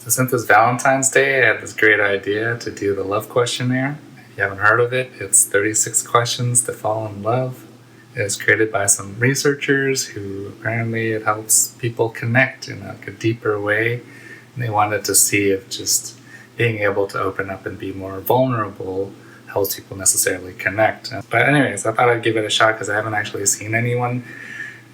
So since it's Valentine's Day, I had this great idea to do the love questionnaire. If you haven't heard of it, it's 36 questions to fall in love. It was created by some researchers who apparently it helps people connect in a deeper way. And they wanted to see if just being able to open up and be more vulnerable helps people necessarily connect. But anyways, I thought I'd give it a shot because I haven't actually seen anyone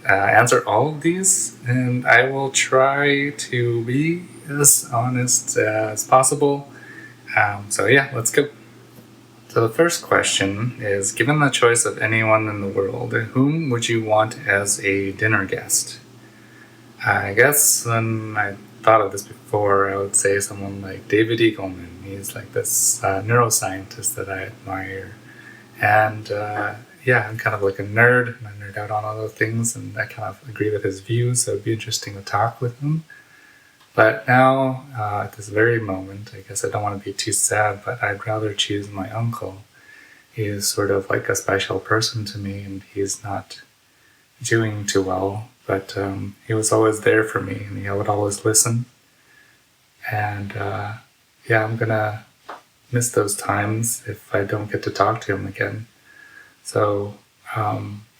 answer all of these, and I will try to be as honest as possible. So yeah, let's go. So the first question is, given the choice of anyone in the world, whom would you want as a dinner guest? I guess when I thought of this before, I would say someone like David Eagleman. He's like this neuroscientist that I admire. And yeah, I'm kind of like a nerd, and I nerd out on other things, and I kind of agree with his views, so it'd be interesting to talk with him. But now, at this very moment, I guess I don't want to be too sad, but I'd rather choose my uncle. He is sort of like a special person to me, and he's not doing too well, but he was always there for me, and he would always listen. And yeah, I'm gonna miss those times if I don't get to talk to him again. So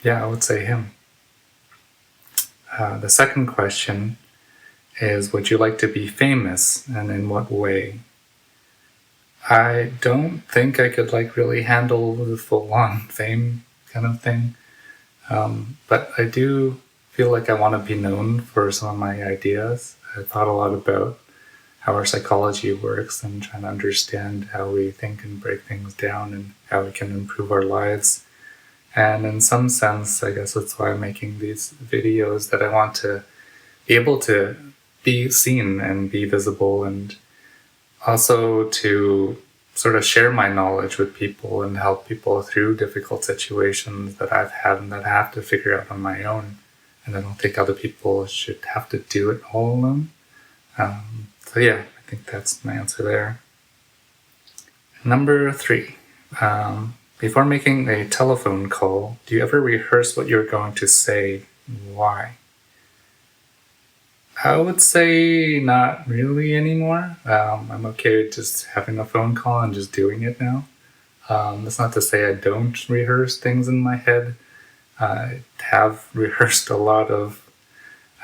yeah, I would say him. The second question is, would you like to be famous, and in what way? I don't think I could like really handle the full-on fame kind of thing, but I do feel like I want to be known for some of my ideas. I thought a lot about how our psychology works and trying to understand how we think and break things down and how we can improve our lives. And in some sense, I guess that's why I'm making these videos, that I want to be able to be seen and be visible, and also to sort of share my knowledge with people and help people through difficult situations that I've had and that I have to figure out on my own. And I don't think other people should have to do it all alone. So yeah, I think that's my answer there. Number 3. Before making a telephone call, do you ever rehearse what you're going to say? Why? I would say not really anymore. I'm okay with just having a phone call and just doing it now. That's not to say I don't rehearse things in my head. I have rehearsed a lot of,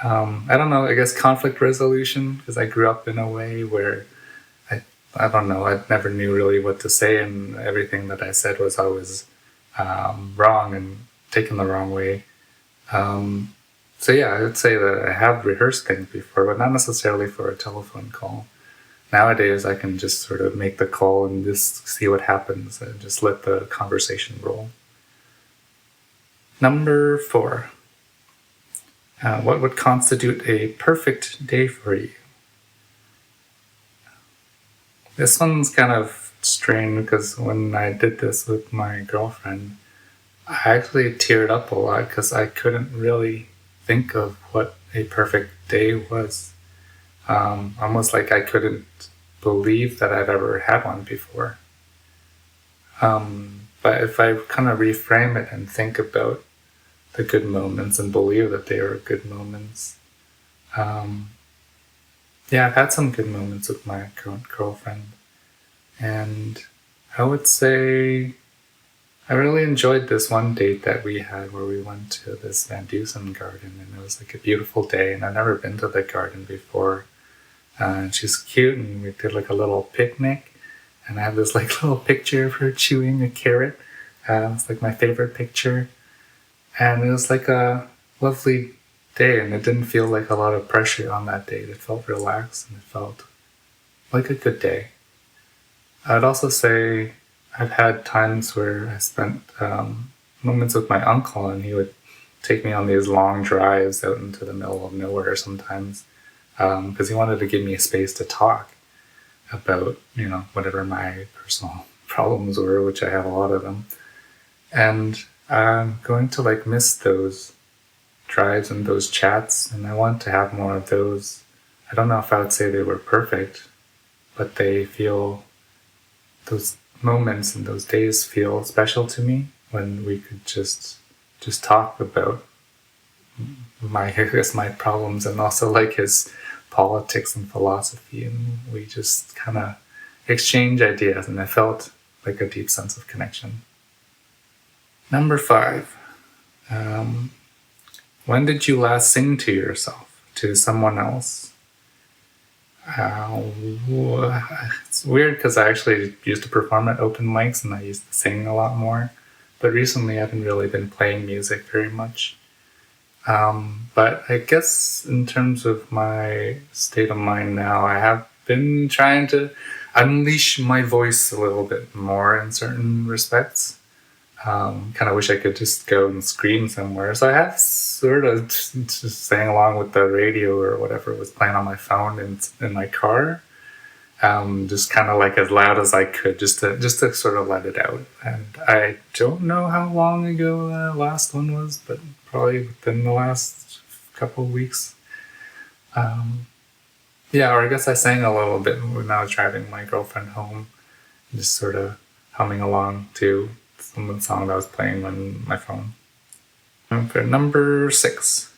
I don't know, I guess conflict resolution, because I grew up in a way where I don't know, I never knew really what to say, and everything that I said was always wrong and taken the wrong way. So yeah, I would say that I have rehearsed things before, but not necessarily for a telephone call. Nowadays, I can just sort of make the call and just see what happens and just let the conversation roll. Number 4. What would constitute a perfect day for you? This one's kind of strange because when I did this with my girlfriend, I actually teared up a lot because I couldn't really think of what a perfect day was. Almost like I couldn't believe that I'd ever had one before. But if I kind of reframe it and think about the good moments and believe that they were good moments, yeah, I've had some good moments with my current girlfriend. And I would say I really enjoyed this one date that we had where we went to this Van Dusen garden, and it was like a beautiful day, and I've never been to the garden before. And she's cute, and we did like a little picnic, and I have this like little picture of her chewing a carrot. It's like my favorite picture. And it was like a lovely day, and it didn't feel like a lot of pressure on that date. It felt relaxed, and it felt like a good day. I'd also say I've had times where I spent moments with my uncle, and he would take me on these long drives out into the middle of nowhere sometimes, because he wanted to give me a space to talk about, whatever my personal problems were, which I have a lot of them. And I'm going to like miss those drives and those chats, and I want to have more of those. I don't know if I would say they were perfect, but those moments and those days feel special to me when we could just talk about my problems, and also like his politics and philosophy, and we just kind of exchange ideas, and I felt like a deep sense of connection. Number 5. When did you last sing to yourself, to someone else? It's weird because I actually used to perform at open mics and I used to sing a lot more. But recently I haven't really been playing music very much. But I guess in terms of my state of mind now, I have been trying to unleash my voice a little bit more in certain respects. Kind of wish I could just go and scream somewhere. So I have sort of just sang along with the radio or whatever was playing on my phone in my car. Just kind of like as loud as I could, just to sort of let it out. And I don't know how long ago the last one was, but probably within the last couple of weeks. Yeah, or I guess I sang a little bit when I was driving my girlfriend home, just sort of humming along to some of the song that was playing on my phone. And for number 6.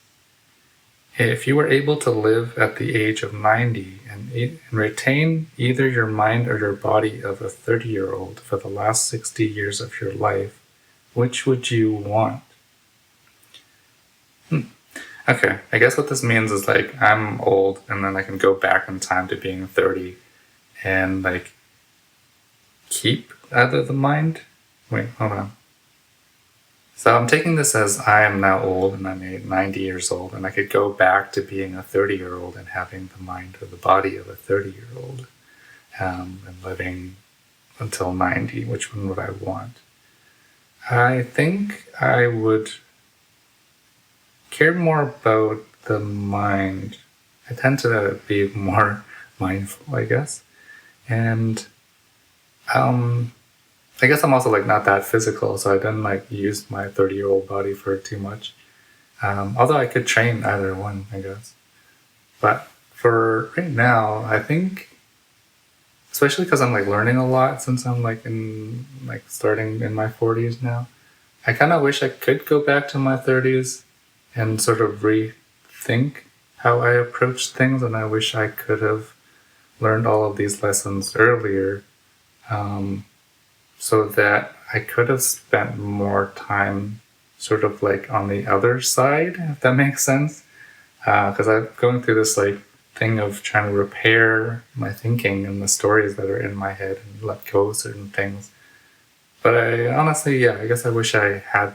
If you were able to live at the age of 90 and retain either your mind or your body of a 30-year-old for the last 60 years of your life, which would you want? Okay, I guess what this means is like I'm old and then I can go back in time to being 30 and like keep either the mind. Wait, hold on. So I'm taking this as I am now old and I'm 90 years old and I could go back to being a 30-year-old and having the mind or the body of a 30-year-old and living until 90. Which one would I want? I think I would care more about the mind. I tend to be more mindful, I guess. And I guess I'm also like not that physical, so I didn't like use my 30-year-old body for too much. Although I could train either one, I guess. But for right now, I think, especially because I'm like learning a lot since I'm like starting in my 40s now, I kind of wish I could go back to my 30s and sort of rethink how I approach things, and I wish I could have learned all of these lessons earlier. So that I could have spent more time sort of like on the other side, if that makes sense. Because I'm going through this like thing of trying to repair my thinking and the stories that are in my head and let go of certain things. But I honestly, I guess I wish I had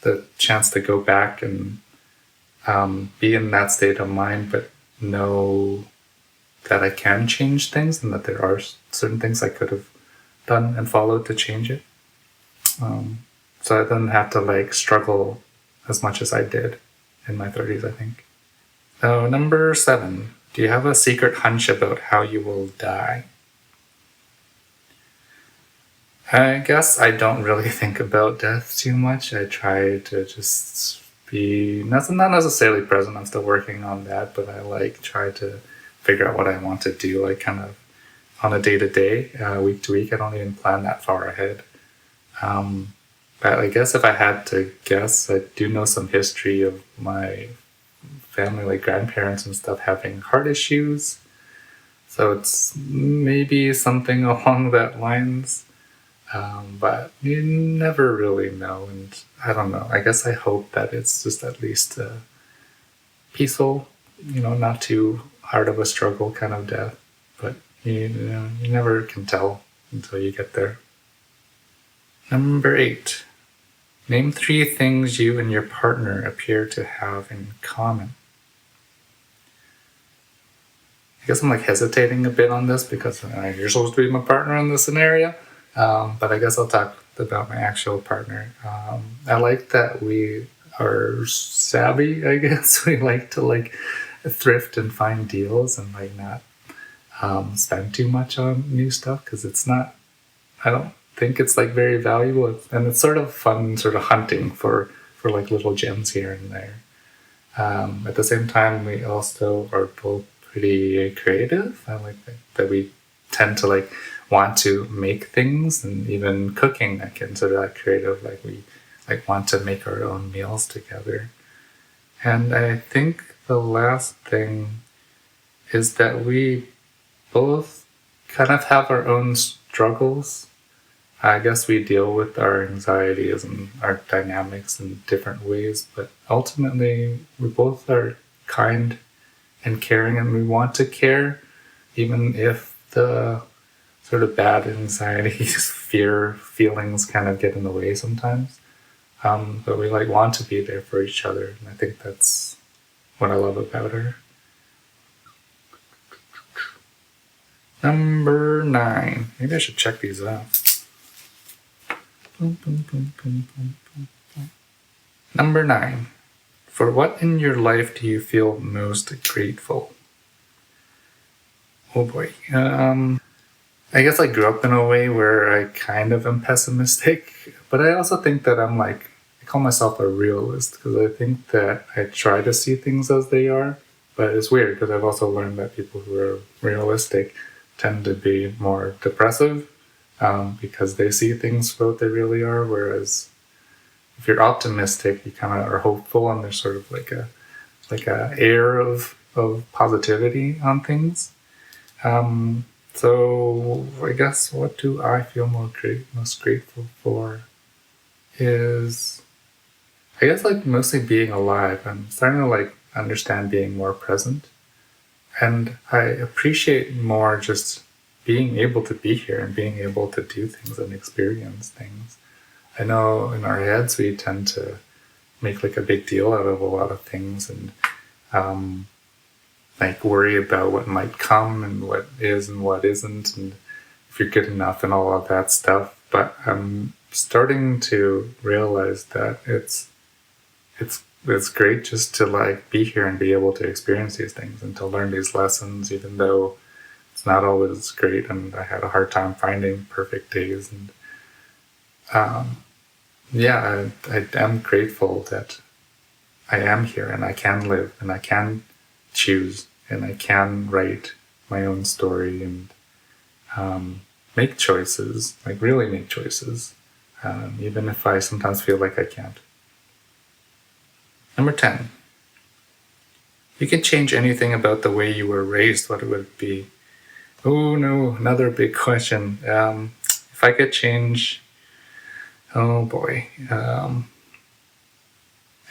the chance to go back and be in that state of mind, but know that I can change things and that there are certain things I could have done and followed to change it. So I didn't have to like struggle as much as I did in my 30s, I think. So number 7, do you have a secret hunch about how you will die? I guess I don't really think about death too much. I try to just be not necessarily present. I'm still working on that, but I like try to figure out what I want to do, like kind of on a day-to-day, week-to-week. I don't even plan that far ahead. But I guess if I had to guess, I do know some history of my family, like grandparents and stuff, having heart issues. So it's maybe something along that lines. But you never really know. And I don't know. I guess I hope that it's just at least peaceful, not too hard of a struggle kind of death. But you never can tell until you get there. Number 8. Name 3 things you and your partner appear to have in common. I guess I'm like hesitating a bit on this because you're supposed to be my partner in this scenario. But I guess I'll talk about my actual partner. I like that we are savvy, I guess. We like to like thrift and find deals and like not spend too much on new stuff because I don't think it's like very valuable, and it's sort of fun sort of hunting for like little gems here and there. At the same time, we also are both pretty creative. I like that we tend to like want to make things, and even cooking I consider that creative. Like we like want to make our own meals together. And I think the last thing is that we both kind of have our own struggles. I guess we deal with our anxieties and our dynamics in different ways, but ultimately we both are kind and caring, and we want to care, even if the sort of bad anxieties, fear feelings kind of get in the way sometimes. But we like want to be there for each other, and I think that's what I love about her. Number 9. Maybe I should check these out. Number 9. For what in your life do you feel most grateful? Oh boy. I guess I grew up in a way where I kind of am pessimistic, but I also think that I call myself a realist, because I think that I try to see things as they are. But it's weird because I've also learned that people who are realistic tend to be more depressive, because they see things for what they really are. Whereas if you're optimistic, you kind of are hopeful, and there's sort of like a air of positivity on things. So I guess what do I feel most grateful for is, I guess, like mostly being alive. I'm starting to like understand being more present, and I appreciate more just being able to be here and being able to do things and experience things. I know in our heads we tend to make like a big deal out of a lot of things, and like worry about what might come and what is and what isn't, and if you're good enough and all of that stuff. But I'm starting to realize that it's great just to like be here and be able to experience these things and to learn these lessons, even though it's not always great, and I had a hard time finding perfect days. And yeah, I am grateful that I am here and I can live and I can choose and I can write my own story and make choices, like really make choices, even if I sometimes feel like I can't. Number 10. You can change anything about the way you were raised, what it would be. Oh no, another big question. If I could change, oh boy.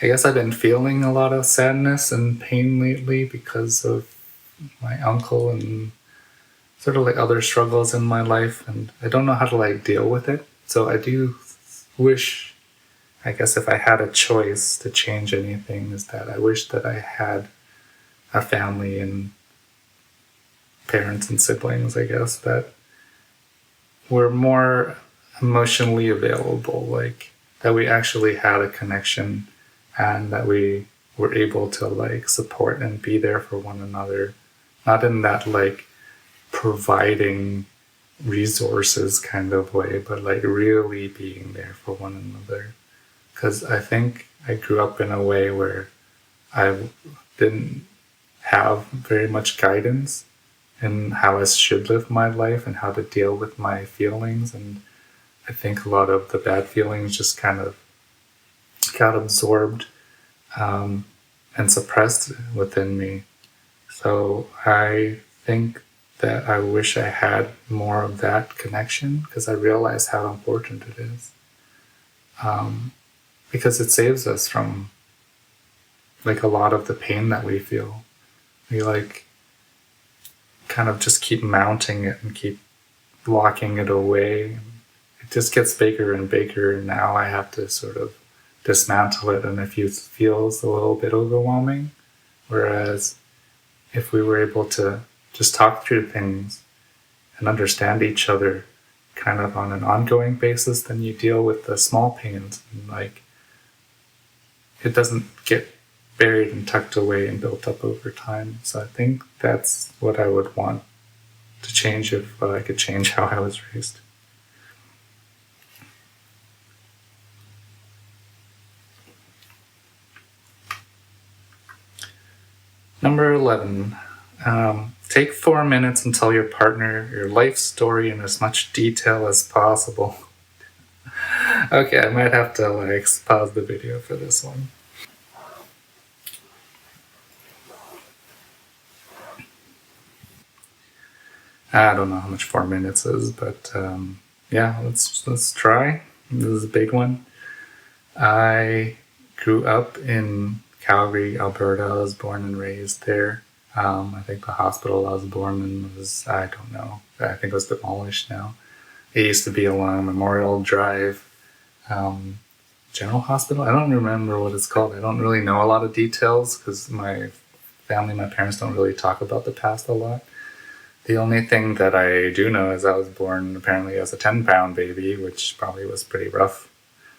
I guess I've been feeling a lot of sadness and pain lately because of my uncle and sort of like other struggles in my life, and I don't know how to like deal with it. So I do wish, I guess if I had a choice to change anything, is that I wish that I had a family and parents and siblings, I guess, that were more emotionally available, like that we actually had a connection and that we were able to like support and be there for one another. Not in that like providing resources kind of way, but like really being there for one another. Because I think I grew up in a way where I didn't have very much guidance in how I should live my life and how to deal with my feelings. And I think a lot of the bad feelings just kind of got absorbed and suppressed within me. So I think that I wish I had more of that connection, because I realize how important it is. Because it saves us from like a lot of the pain that we feel. We like kind of just keep mounting it and keep locking it away. It just gets bigger and bigger, and now I have to sort of dismantle it, and it feels a little bit overwhelming. Whereas if we were able to just talk through things and understand each other kind of on an ongoing basis, then you deal with the small pains, and like it doesn't get buried and tucked away and built up over time. So I think that's what I would want to change if I could change how I was raised. Number 11. Take 4 minutes and tell your partner your life story in as much detail as possible. Okay, I might have to like pause the video for this one. I don't know how much 4 minutes is, but yeah, let's try. This is a big one. I grew up in Calgary, Alberta. I was born and raised there. I think the hospital I was born in was, I don't know, I think it was demolished now. It used to be along Memorial Drive um, General Hospital. I don't remember what it's called. I don't really know a lot of details because my family, my parents don't really talk about the past a lot. The only thing that I do know is I was born apparently as a 10-pound baby, which probably was pretty rough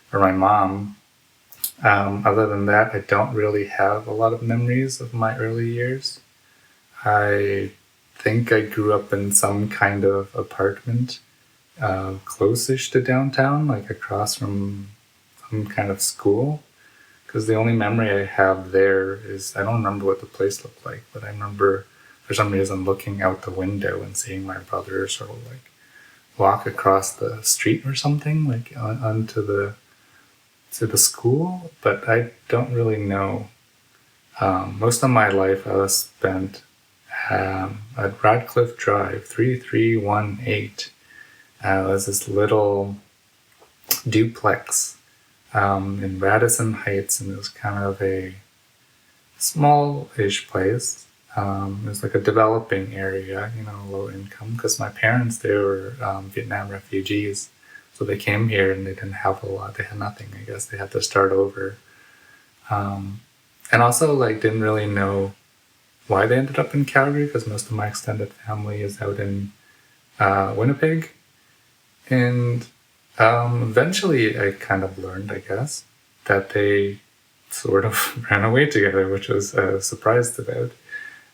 for my mom. Other than that, I don't really have a lot of memories of my early years. I think I grew up in some kind of apartment close-ish to downtown, like across from some kind of school. Because the only memory I have there is I don't remember what the place looked like, but I remember for some reason looking out the window and seeing my brother sort of like walk across the street or something, like onto the school. But I don't really know. Most of my life I was spent at Radcliffe Drive, 3318. It was this little duplex in Radisson Heights, and it was kind of a small-ish place. It was like a developing area, low income, because my parents, they were Vietnam refugees. So they came here and they didn't have a lot. They had nothing, I guess. They had to start over. And also, like, didn't really know why they ended up in Calgary, because most of my extended family is out in Winnipeg. And eventually I kind of learned, I guess, that they sort of ran away together, which was surprised about,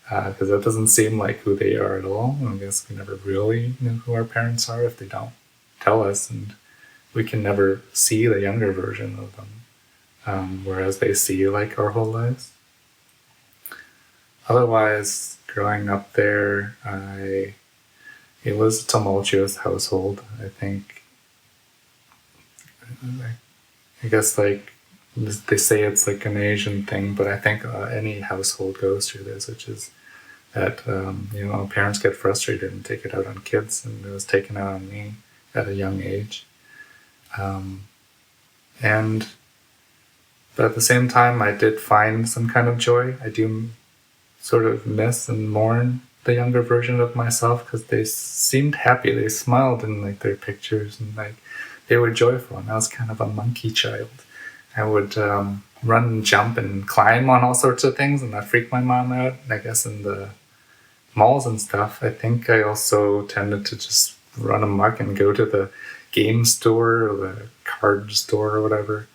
because that doesn't seem like who they are at all. I guess we never really knew who our parents are if they don't tell us, and we can never see the younger version of them, whereas they see like our whole lives. Otherwise, growing up there, it was a tumultuous household. I guess like they say it's like an Asian thing, but I think any household goes through this, which is that parents get frustrated and take it out on kids, and it was taken out on me at a young age. And but at the same time, I did find some kind of joy. I do sort of miss and mourn the younger version of myself because they seemed happy. They smiled in like their pictures, and like they were joyful. And I was kind of a monkey child. I would run and jump and climb on all sorts of things, and that freaked my mom out. I guess in the malls and stuff, I think I also tended to just run amok and go to the game store or the card store or whatever.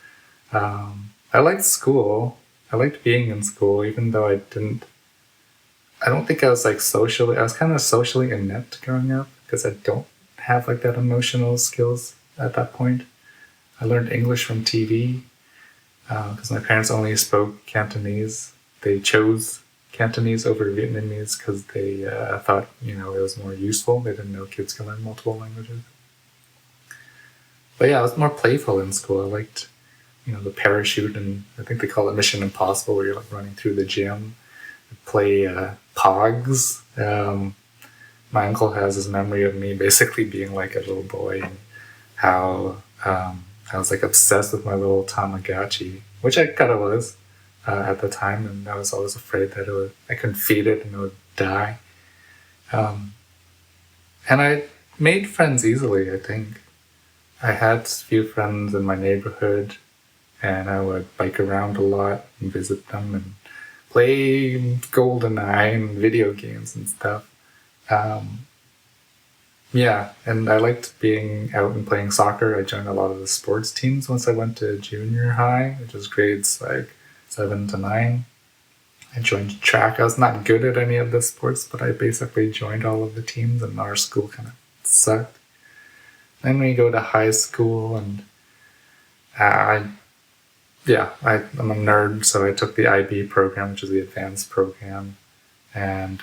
I liked school. I liked being in school, even though I don't think I was like I was kind of socially inept growing up because I don't have like that emotional skills at that point. I learned English from TV because my parents only spoke Cantonese. They chose Cantonese over Vietnamese because they thought, it was more useful. They didn't know kids can learn multiple languages. But yeah, I was more playful in school. I liked, the parachute, and I think they call it Mission Impossible, where you're like running through the gym. Play Pogs. My uncle has his memory of me basically being like a little boy, and how I was like obsessed with my little Tamagotchi, which I kind of was at the time, and I was always afraid that I couldn't feed it and it would die. And I made friends easily, I think. I had a few friends in my neighborhood, and I would bike around a lot and visit them and play GoldenEye and video games and stuff. Yeah, and I liked being out and playing soccer. I joined a lot of the sports teams once I went to junior high, which was grades like 7 to 9. I joined track. I was not good at any of the sports, but I basically joined all of the teams, and our school kind of sucked. Then we go to high school, and I'm a nerd, so I took the IB program, which is the advanced program. And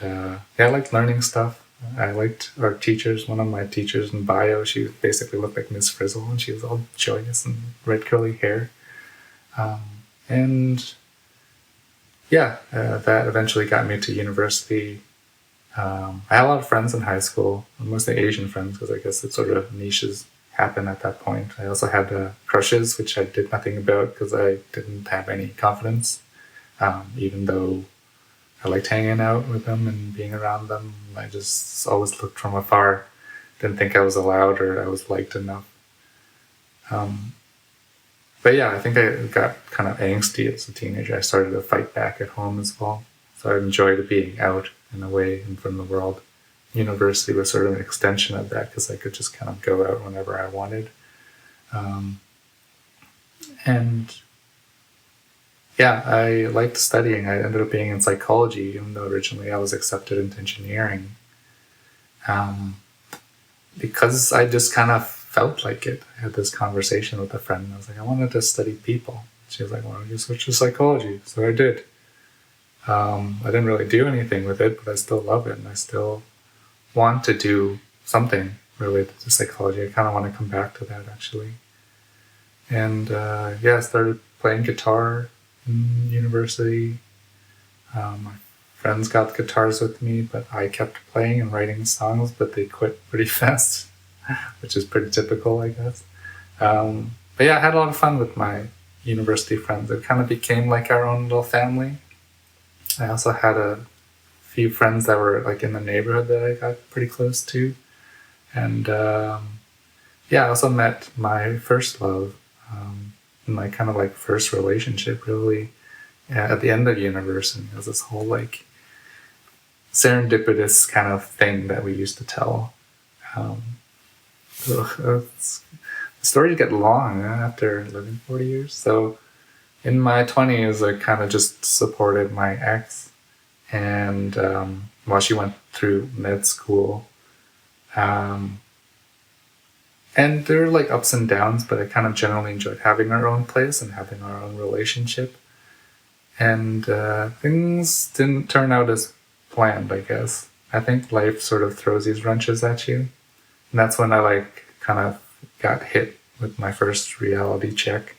I liked learning stuff. I liked our teachers. One of my teachers in bio, she basically looked like Miss Frizzle, and she was all joyous and red curly hair. That eventually got me to university. I had a lot of friends in high school, mostly Asian friends, because I guess it sort of niches happen at that point. I also had crushes, which I did nothing about because I didn't have any confidence, even though I liked hanging out with them and being around them. I just always looked from afar, didn't think I was allowed or I was liked enough. But yeah, I think I got kind of angsty as a teenager. I started to fight back at home as well. So I enjoyed being out in a way and from the world. University was sort of an extension of that because I could just kind of go out whenever I wanted. And yeah, I liked studying. I ended up being in psychology, even though originally I was accepted into engineering. Because I just kind of felt like it. I had this conversation with a friend, and I was like, I wanted to study people. She was like, why don't you switch to psychology? So I did. I didn't really do anything with it, but I still love it, and I still want to do something related to psychology. I kind of want to come back to that, actually. And yeah, I started playing guitar in university. My friends got guitars with me, but I kept playing and writing songs, but they quit pretty fast, which is pretty typical, I guess. But yeah, I had a lot of fun with my university friends. It kind of became like our own little family. I also had a few friends that were like in the neighborhood that I got pretty close to. And yeah, I also met my first love, my kind of like first relationship really at the end of university. It was this whole like serendipitous kind of thing that we used to tell. The stories get long after living 40 years. So in my 20s, I kind of just supported my ex. And while she went through med school, and there were like ups and downs, but I kind of generally enjoyed having our own place and having our own relationship. And things didn't turn out as planned, I guess. I think life sort of throws these wrenches at you. And that's when I like kind of got hit with my first reality check.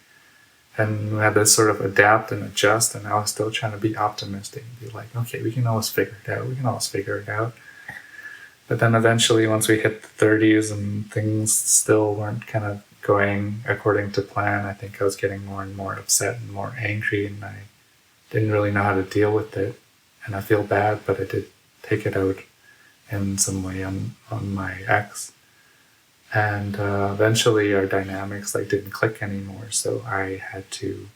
And we had to sort of adapt and adjust, and I was still trying to be optimistic and be like, okay, we can always figure it out. We can always figure it out. But then eventually, once we hit the 30s and things still weren't kind of going according to plan, I think I was getting more and more upset and more angry, and I didn't really know how to deal with it. And I feel bad, but I did take it out in some way on my ex. And eventually our dynamics like didn't click anymore, so I had to,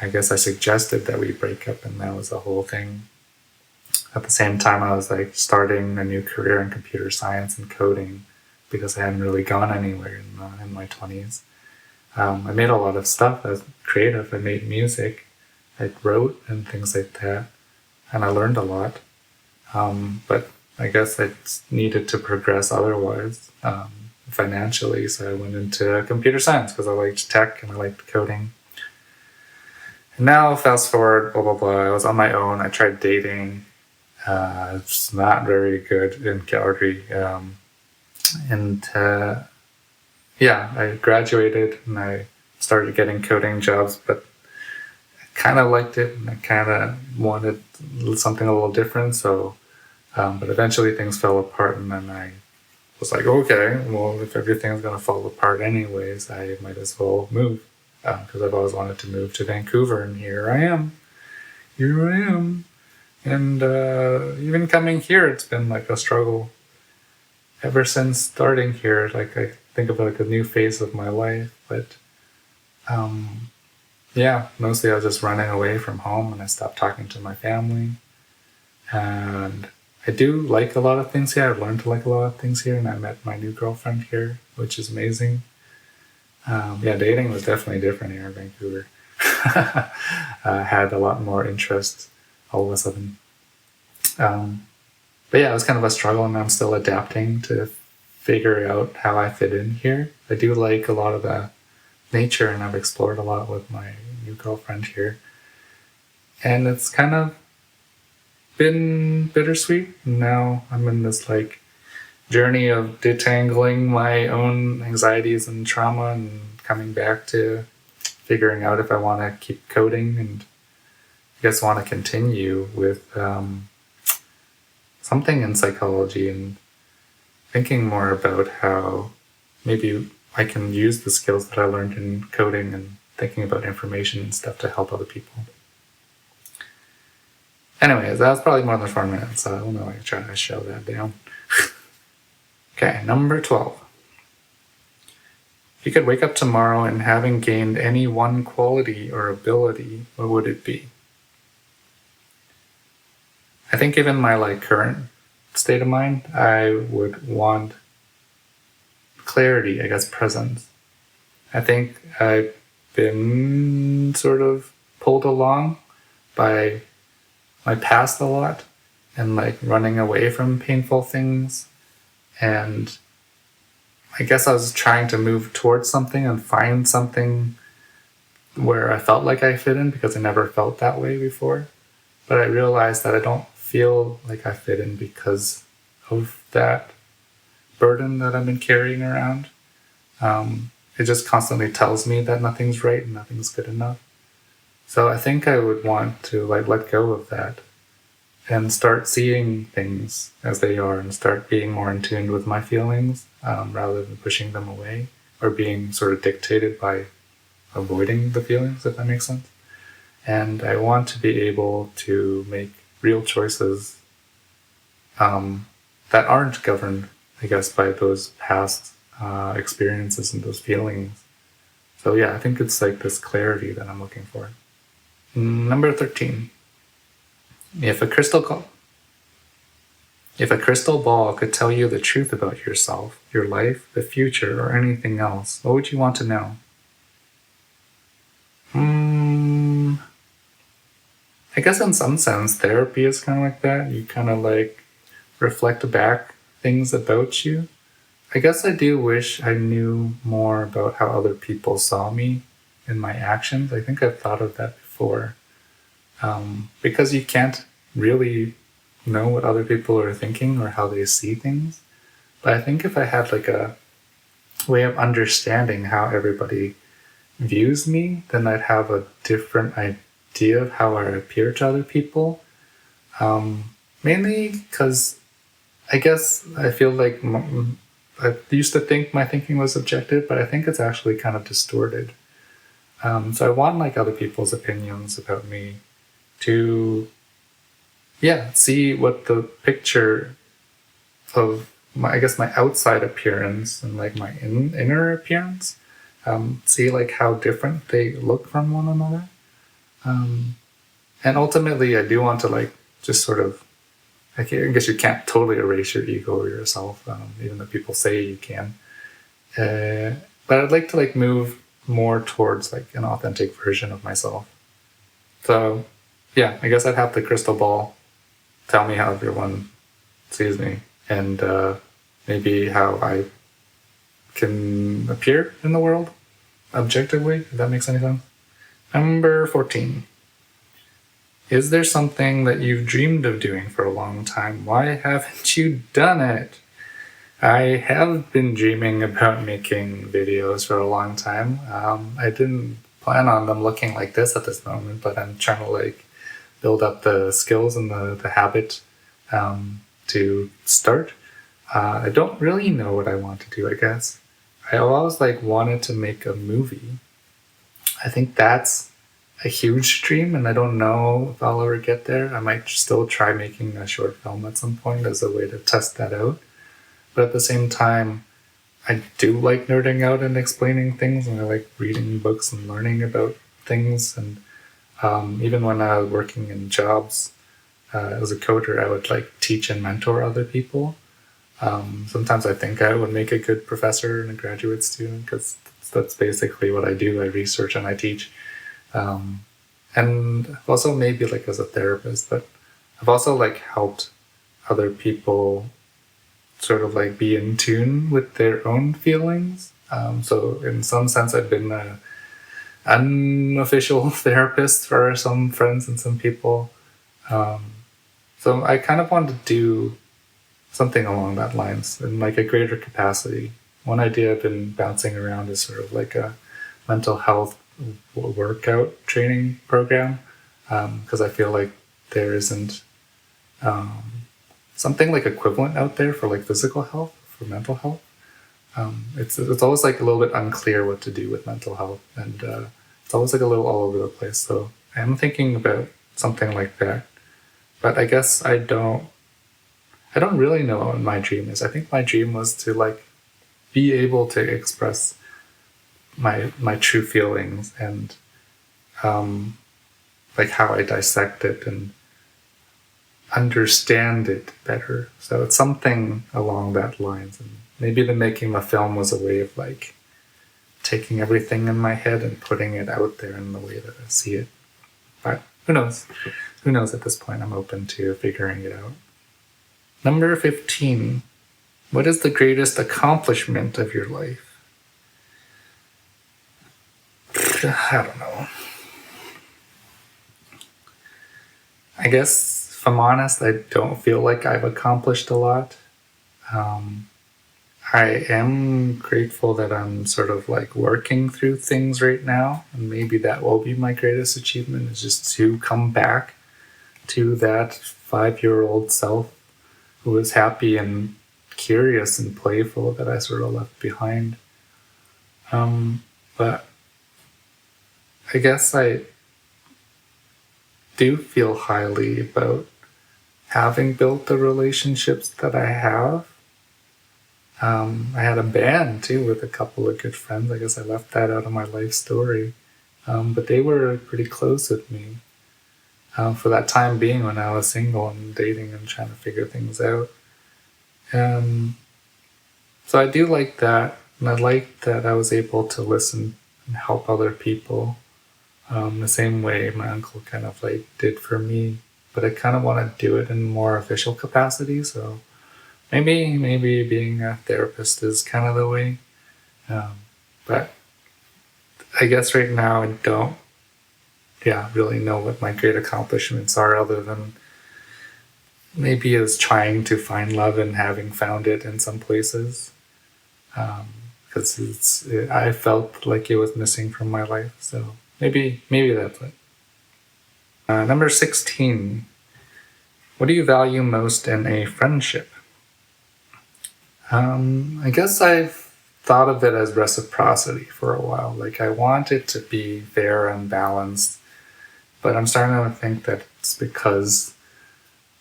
I guess I suggested that we break up, and that was the whole thing. At the same time, I was like starting a new career in computer science and coding because I hadn't really gone anywhere in my 20s. I made a lot of stuff. I was creative. I made music. I wrote and things like that, and I learned a lot. But I guess I needed to progress otherwise, financially, so I went into computer science because I liked tech and I liked coding. And now, fast forward, blah, blah, blah, I was on my own. I tried dating. It's not very good in Calgary. And yeah, I graduated and I started getting coding jobs, but I kind of liked it and I kind of wanted something a little different. So, but eventually things fell apart, and then I was like, okay, well, if everything's going to fall apart anyways, I might as well move. Because I've always wanted to move to Vancouver, and here I am. Here I am. And even coming here, it's been like a struggle. Ever since starting here, like I think of like a new phase of my life, but yeah, mostly I was just running away from home and I stopped talking to my family. And I do like a lot of things here. I've learned to like a lot of things here, and I met my new girlfriend here, which is amazing. Yeah, dating was definitely different here in Vancouver. I had a lot more interest all of a sudden. But yeah, it was kind of a struggle, and I'm still adapting to figure out how I fit in here. I do like a lot of the nature, and I've explored a lot with my new girlfriend here. And it's kind of been bittersweet. Now I'm in this like journey of detangling my own anxieties and trauma and coming back to figuring out if I want to keep coding and I guess want to continue with something in psychology and thinking more about how maybe I can use the skills that I learned in coding and thinking about information and stuff to help other people. Anyways, that was probably more than 4 minutes, so I don't know why I'm trying to shove that down. Okay, number 12. If you could wake up tomorrow and having gained any one quality or ability, what would it be? I think given my current state of mind, I would want clarity, I guess presence. I think I've been sort of pulled along by my past a lot and running away from painful things. And I guess I was trying to move towards something and find something where I felt like I fit in because I never felt that way before. But I realized that I don't feel like I fit in because of that burden that I've been carrying around. It just constantly tells me that nothing's right and nothing's good enough. So I think I would want to let go of that and start seeing things as they are and start being more in tune with my feelings rather than pushing them away or being sort of dictated by avoiding the feelings, if that makes sense. And I want to be able to make real choices that aren't governed, I guess, by those past experiences and those feelings. So yeah, I think it's this clarity that I'm looking for. Number 13. If a crystal ball could tell you the truth about yourself, your life, the future, or anything else, what would you want to know? I guess in some sense, therapy is kind of like that. You kind of reflect back things about you. I guess I do wish I knew more about how other people saw me and my actions. I think I've thought of that before. Because you can't really know what other people are thinking or how they see things. But I think if I had a way of understanding how everybody views me, then I'd have a different idea of how I appear to other people. Mainly because I guess I feel like I used to think my thinking was objective, but I think it's actually kind of distorted. So I want other people's opinions about me to see what the picture of my outside appearance and my inner appearance, see how different they look from one another. And ultimately I do want to just sort of, I guess you can't totally erase your ego or yourself, even though people say you can. But I'd like to move more towards an authentic version of myself. So yeah, I guess I'd have the crystal ball tell me how everyone sees me and maybe how I can appear in the world objectively, if that makes any sense. Number 14. Is there something that you've dreamed of doing for a long time? Why haven't you done it? I have been dreaming about making videos for a long time. I didn't plan on them looking like this at this moment, but I'm trying to build up the skills and the habit to start. I don't really know what I want to do, I guess. I always wanted to make a movie. I think that's a huge dream, and I don't know if I'll ever get there. I might still try making a short film at some point as a way to test that out. But at the same time, I do like nerding out and explaining things, and I like reading books and learning about things. And even when I was working in jobs as a coder, I would teach and mentor other people. Sometimes I think I would make a good professor and a graduate student because that's basically what I do. I research and I teach. And also maybe as a therapist, but I've also helped other people sort of be in tune with their own feelings. So in some sense, I've been an unofficial therapist for some friends and some people. So I kind of want to do something along that lines in a greater capacity. One idea I've been bouncing around is sort of a mental health workout training program, because I feel like there isn't something like equivalent out there for like physical health, for mental health. It's always like a little bit unclear what to do with mental health, and it's always like a little all over the place. So I am thinking about something like that, but I guess I don't really know what my dream is. I think my dream was to like be able to express my true feelings and like how I dissect it and understand it better. So it's something along that lines. And maybe the making the film was a way of like taking everything in my head and putting it out there in the way that I see it. But who knows? Who knows at this point? I'm open to figuring it out. Number 15. What is the greatest accomplishment of your life? I don't know. I guess, if I'm honest, I don't feel like I've accomplished a lot. I am grateful that I'm sort of like working through things right now, and maybe that will be my greatest achievement, is just to come back to that 5-year-old self who was happy and curious and playful that I sort of left behind. But I guess I do feel highly about having built the relationships that I have. I had a band too with a couple of good friends. I guess I left that out of my life story. But they were pretty close with me for that time being when I was single and dating and trying to figure things out. So I do like that. And I like that I was able to listen and help other people the same way my uncle kind of like did for me. But I kind of want to do it in more official capacity. So maybe being a therapist is kind of the way. But I guess right now I don't really know what my great accomplishments are, other than maybe is trying to find love and having found it in some places. Because I felt like it was missing from my life. So maybe that's it. Number 16. What do you value most in a friendship? I guess I've thought of it as reciprocity for a while. Like, I want it to be fair and balanced, but I'm starting to think that it's because,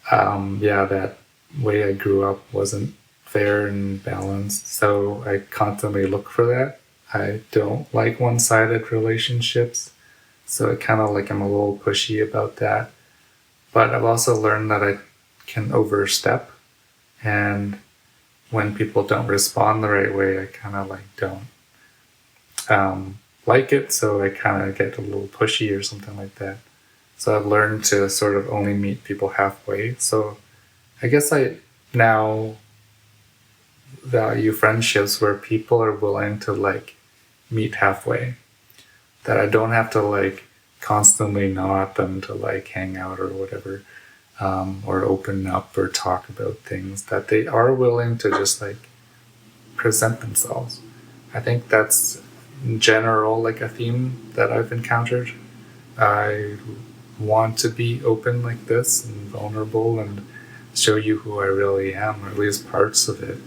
that way I grew up wasn't fair and balanced. So I constantly look for that. I don't like one-sided relationships. So I kind of like I'm a little pushy about that. But I've also learned that I can overstep, and when people don't respond the right way, I kind of like don't like it, so I kind of get a little pushy or something like that. So I've learned to sort of only meet people halfway. So I guess I now value friendships where people are willing to like meet halfway. That I don't have to like constantly gnaw at them to like hang out or whatever. Or open up or talk about things, that they are willing to just like present themselves. I think that's in general like a theme that I've encountered. I want to be open like this and vulnerable and show you who I really am, or at least parts of it.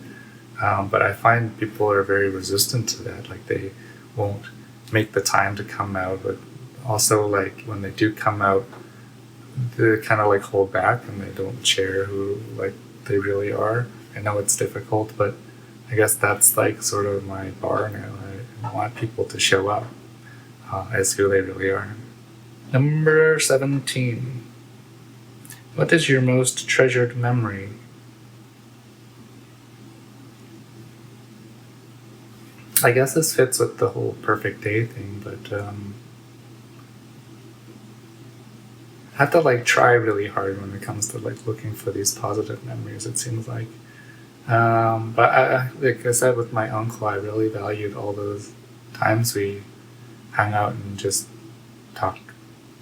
But I find people are very resistant to that. Like, they won't make the time to come out, but also like when they do come out, they kind of like hold back and they don't share who like they really are. I know it's difficult, but I guess that's like sort of my bar now. I want people to show up as who they really are. Number 17. What is your most treasured memory? I guess this fits with the whole perfect day thing, but I have to like try really hard when it comes to like looking for these positive memories, it seems like. But like I said, with my uncle, I really valued all those times we hung out and just talked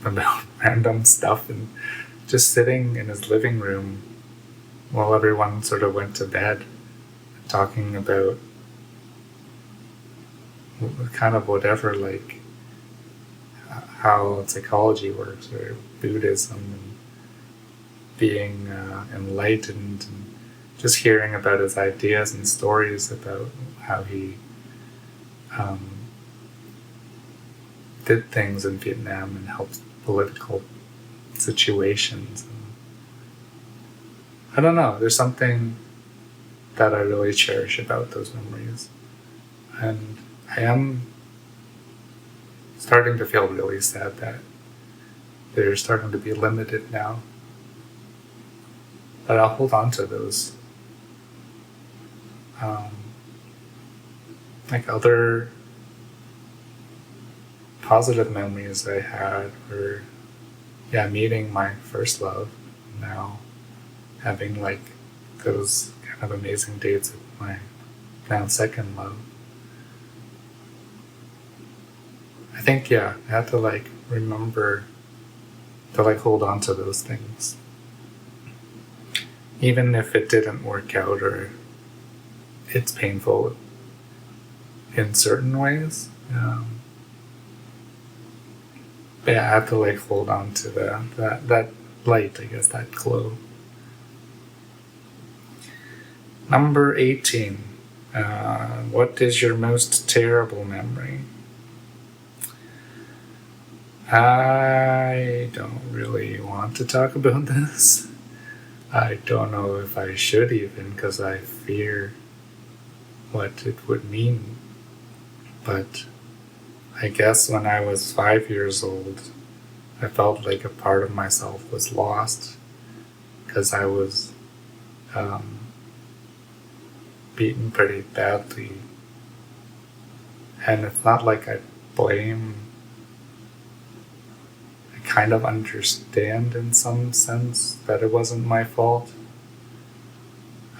about random stuff, and just sitting in his living room while everyone sort of went to bed, talking about kind of whatever, like how psychology works or Buddhism, and being enlightened and just hearing about his ideas and stories about how he did things in Vietnam and helped political situations. I don't know, there's something that I really cherish about those memories. And I am starting to feel really sad that they're starting to be limited now. But I'll hold on to those. Like other positive memories I had were, meeting my first love, now having like those kind of amazing dates with my now second love. I think, I had to like remember to like hold on to those things. Even if it didn't work out or it's painful in certain ways. But I had to like hold on to that light, I guess, that glow. Number 18. What is your most terrible memory? I don't really want to talk about this. I don't know if I should even, because I fear what it would mean. But I guess when I was 5 years old, I felt like a part of myself was lost because I was beaten pretty badly. And it's not like I blame. I kind of understand in some sense that it wasn't my fault.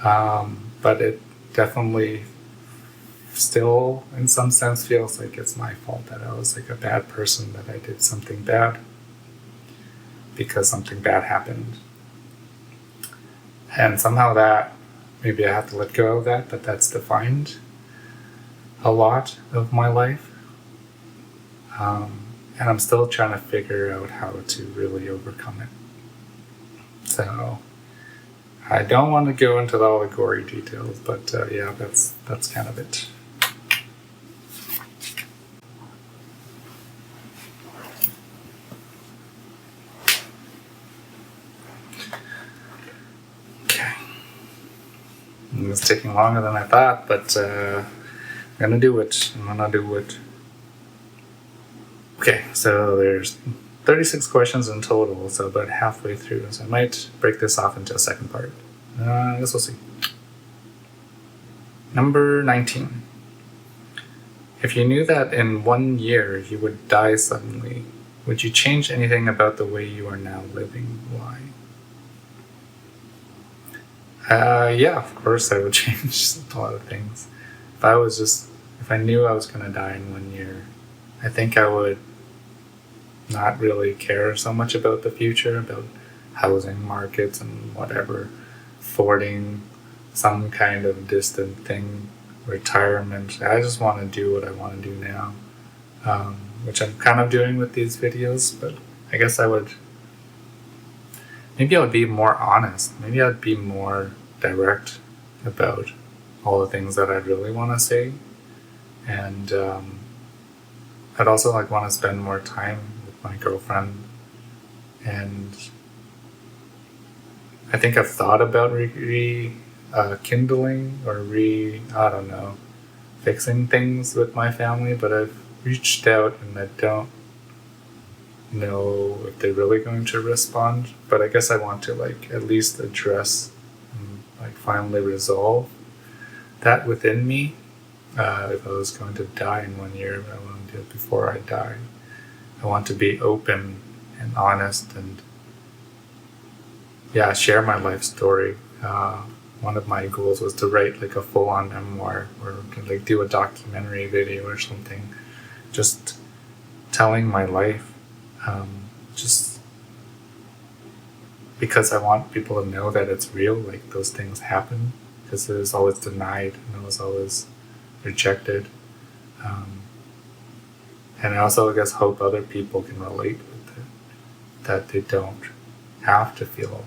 But it definitely still in some sense feels like it's my fault, that I was like a bad person, that I did something bad because something bad happened. And somehow that, maybe I have to let go of that, but that's defined a lot of my life. And I'm still trying to figure out how to really overcome it. So I don't want to go into all the gory details, but that's kind of it. Okay. It's taking longer than I thought, but I'm gonna do it. Okay, so there's 36 questions in total, so about halfway through. So I might break this off into a second part. I guess we'll see. Number 19. If you knew that in 1 year you would die suddenly, would you change anything about the way you are now living? Why? Of course I would change a lot of things. If I knew I was going to die in 1 year, I think I would not really care so much about the future, about housing markets and whatever, affording some kind of distant thing, retirement. I just want to do what I want to do now, which I'm kind of doing with these videos, but I guess I would be more honest. Maybe I'd be more direct about all the things that I really want to say. And I'd also want to spend more time with my girlfriend. And I think I've thought about kindling or fixing things with my family, but I've reached out and I don't know if they're really going to respond. But I guess I want to at least address and finally resolve that within me. If I was going to die in 1 year, I want to do it before I die. I want to be open and honest and share my life story. One of my goals was to write a full-on memoir or to do a documentary video or something, just telling my life, just because I want people to know that it's real, those things happen, because it was always denied and it was always rejected. And I also, hope other people can relate with it, that they don't have to feel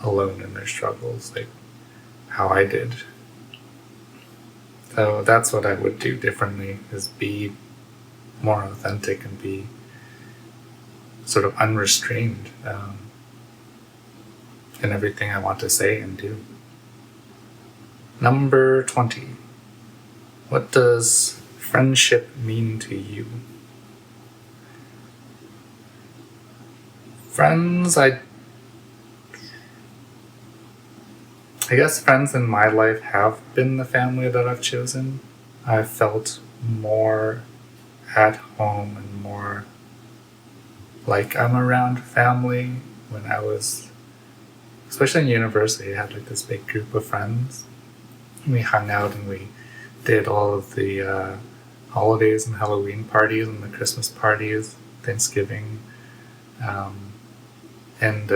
alone in their struggles, like how I did. So that's what I would do differently, is be more authentic and be sort of unrestrained in everything I want to say and do. Number 20. What does friendship mean to you? Friends, I guess friends in my life have been the family that I've chosen. I felt more at home and more like I'm around family when I was, especially in university. I had like this big group of friends. We hung out and we did all of the holidays and Halloween parties and the Christmas parties, Thanksgiving, and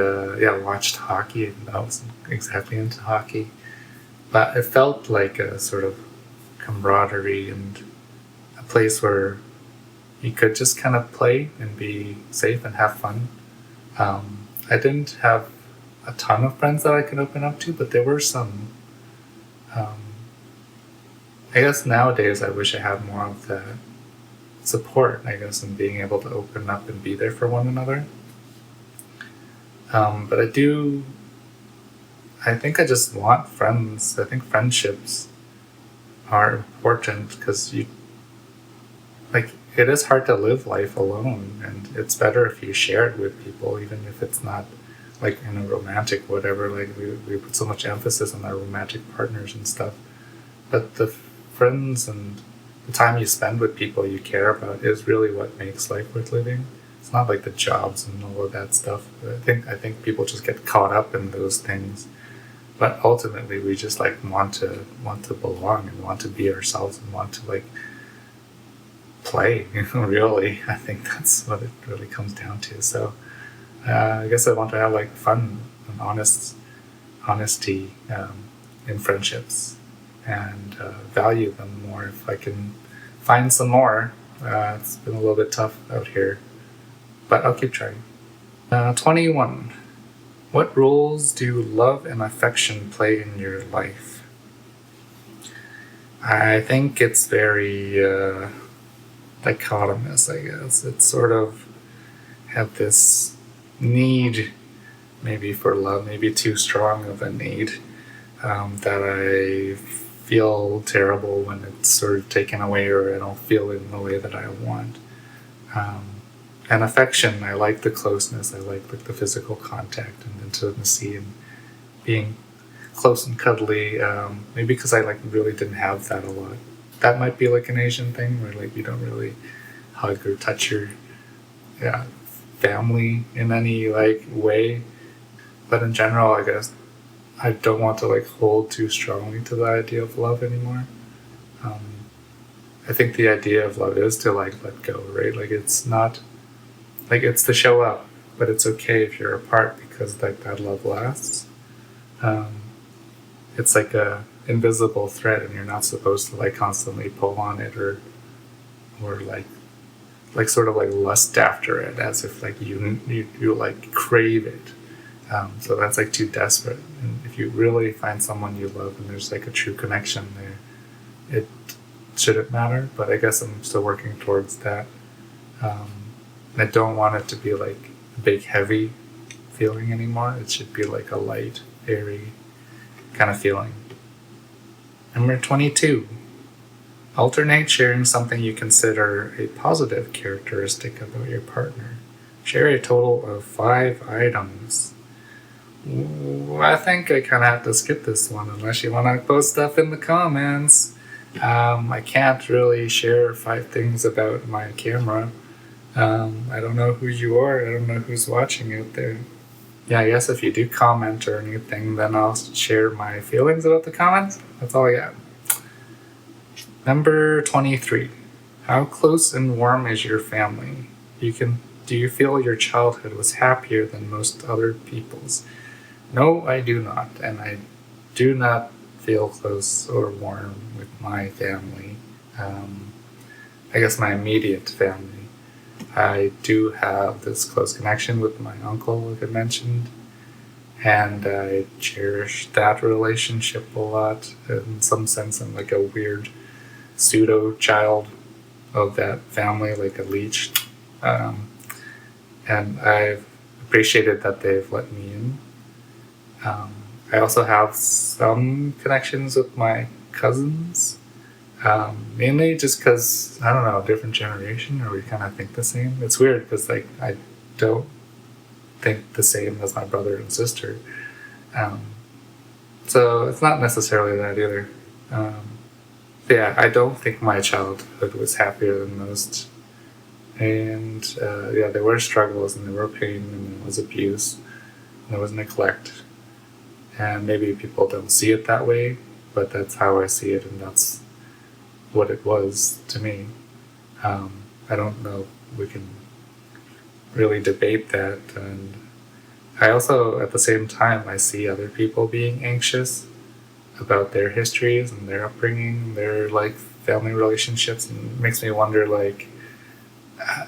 watched hockey. And I wasn't exactly into hockey, but it felt like a sort of camaraderie and a place where you could just kind of play and be safe and have fun. I didn't have a ton of friends that I could open up to, but there were some. I guess nowadays I wish I had more of that support, I guess, and being able to open up and be there for one another. But I think I just want friends. I think friendships are important because it is hard to live life alone, and it's better if you share it with people, even if it's not like in a romantic whatever. Like we put so much emphasis on our romantic partners and stuff, but the friends and the time you spend with people you care about is really what makes life worth living. It's not like the jobs and all of that stuff. I think people just get caught up in those things, but ultimately we just like want to belong and want to be ourselves and want to like play. Really, I think that's what it really comes down to. So I guess I want to have like fun and honesty in friendships, and value them more if I can find some more. It's been a little bit tough out here, but I'll keep trying. 21. What roles do love and affection play in your life? I think it's very dichotomous, I guess. It's sort of have this need maybe for love, maybe too strong of a need, that I feel terrible when it's sort of taken away or I don't feel it in the way that I want. And affection, I like the closeness, I like the physical contact and intimacy and being close and cuddly, maybe because I like really didn't have that a lot. That might be like an Asian thing where like you don't really hug or touch your family in any like way. But in general, I guess I don't want to like hold too strongly to the idea of love anymore. I think the idea of love is to like let go, right? Like it's not like it's to show up, but it's okay if you're apart because like that love lasts. It's like a invisible thread, and you're not supposed to like constantly pull on it or like sort of like lust after it as if like you like crave it. So that's like too desperate. And if you really find someone you love and there's like a true connection there, it shouldn't matter. But I guess I'm still working towards that. I don't want it to be like a big heavy feeling anymore. It should be like a light, airy kind of feeling. Number 22. Alternate sharing something you consider a positive characteristic about your partner. Share a total of 5 items. I think I kind of have to skip this one unless you want to post stuff in the comments. I can't really share 5 things about my camera. I don't know who you are. I don't know who's watching out there. Yeah, I guess if you do comment or anything, then I'll share my feelings about the comments. That's all I got. Number 23. How close and warm is your family? Do you feel your childhood was happier than most other people's? No, I do not, and I do not feel close or warm with my family. I guess my immediate family. I do have this close connection with my uncle, like I mentioned, and I cherish that relationship a lot. In some sense, I'm like a weird pseudo child of that family, like a leech. Um, and I've appreciated that they've let me in. Um, I also have some connections with my cousins, mainly just because, I don't know, different generation, or we kind of think the same. It's weird because like I don't think the same as my brother and sister. Um, so it's not necessarily that either. Um, yeah, I don't think my childhood was happier than most. And yeah, there were struggles and there were pain and there was abuse and there was neglect. And maybe people don't see it that way, but that's how I see it, and that's what it was to me. I don't know if we can really debate that. And I also, at the same time, I see other people being anxious about their histories and their upbringing, their like family relationships, and it makes me wonder like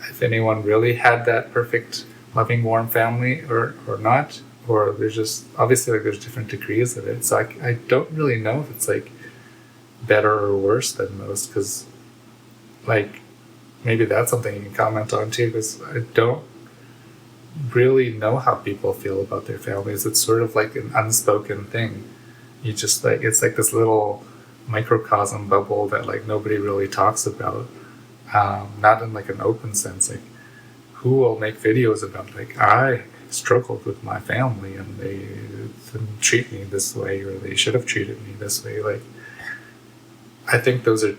if anyone really had that perfect, loving, warm family or not, or there's just obviously like there's different degrees of it. So I don't really know if it's like better or worse than most, because like maybe that's something you can comment on too, because I don't really know how people feel about their families. It's sort of like an unspoken thing. You just like it's like this little microcosm bubble that like nobody really talks about. Not in like an open sense. Like who will make videos about like I struggled with my family and they didn't treat me this way, or they should have treated me this way. Like I think those are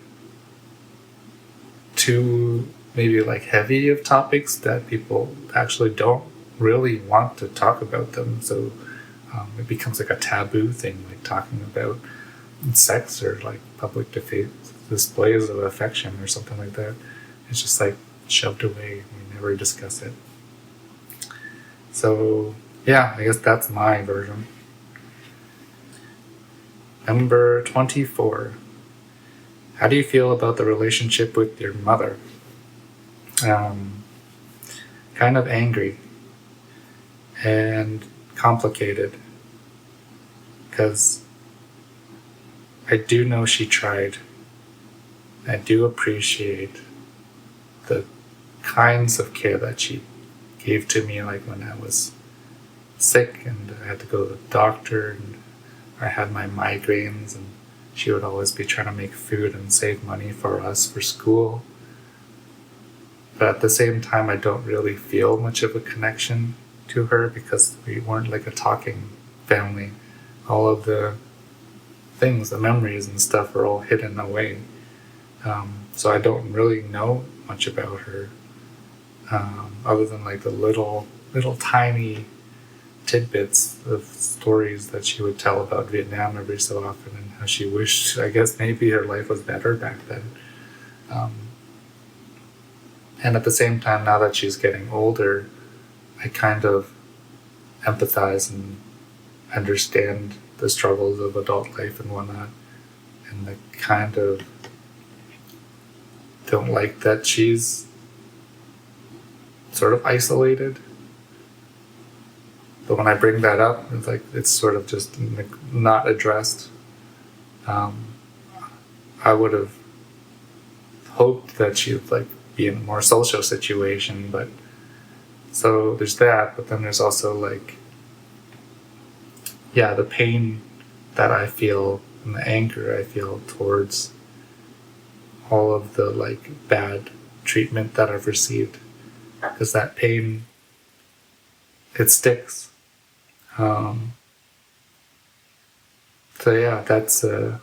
too maybe like heavy of topics that people actually don't really want to talk about them. So it becomes like a taboo thing, like talking about sex or like public displays of affection or something like that. It's just like shoved away. We never discuss it. So yeah, I guess that's my version. Number 24. How do you feel about the relationship with your mother? Kind of angry and complicated, because I do know she tried. I do appreciate the kinds of care that she gave to me, like when I was sick and I had to go to the doctor and I had my migraines, and she would always be trying to make food and save money for us for school. But at the same time, I don't really feel much of a connection to her because we weren't like a talking family. All of the things, the memories and stuff are all hidden away. So I don't really know much about her, other than like the little tiny tidbits of stories that she would tell about Vietnam every so often, and how she wished, I guess maybe her life was better back then. And at the same time, now that she's getting older, I kind of empathize and understand the struggles of adult life and whatnot, and I kind of don't like that she's sort of isolated. But when I bring that up, it's like it's sort of just not addressed. I would have hoped that she'd like be in a more social situation, but so there's that. But then there's also like, yeah, the pain that I feel and the anger I feel towards all of the like bad treatment that I've received, because that pain, it sticks. So yeah, that's I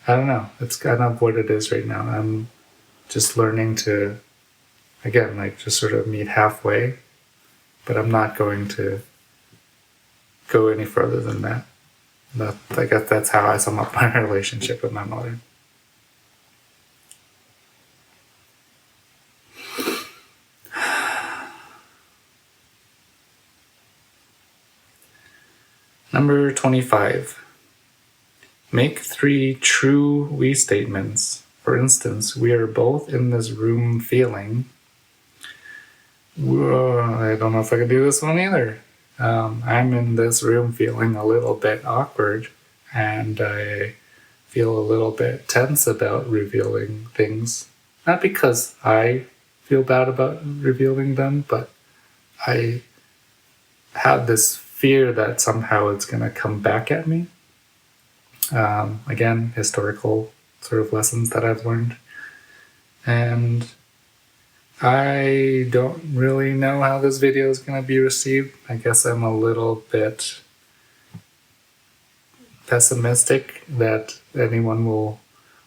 don't know. It's kind of what it is right now. I'm just learning to, again, like just sort of meet halfway, but I'm not going to go any further than that. I guess that's how I sum up my relationship with my mother. Number 25. Make 3 true we statements. For instance, we are both in this room feeling. I don't know if I can do this one either. I'm in this room feeling a little bit awkward, and I feel a little bit tense about revealing things. Not because I feel bad about revealing them, but I have this fear that somehow it's going to come back at me. Again, historical sort of lessons that I've learned. And I don't really know how this video is going to be received. I guess I'm a little bit pessimistic that anyone will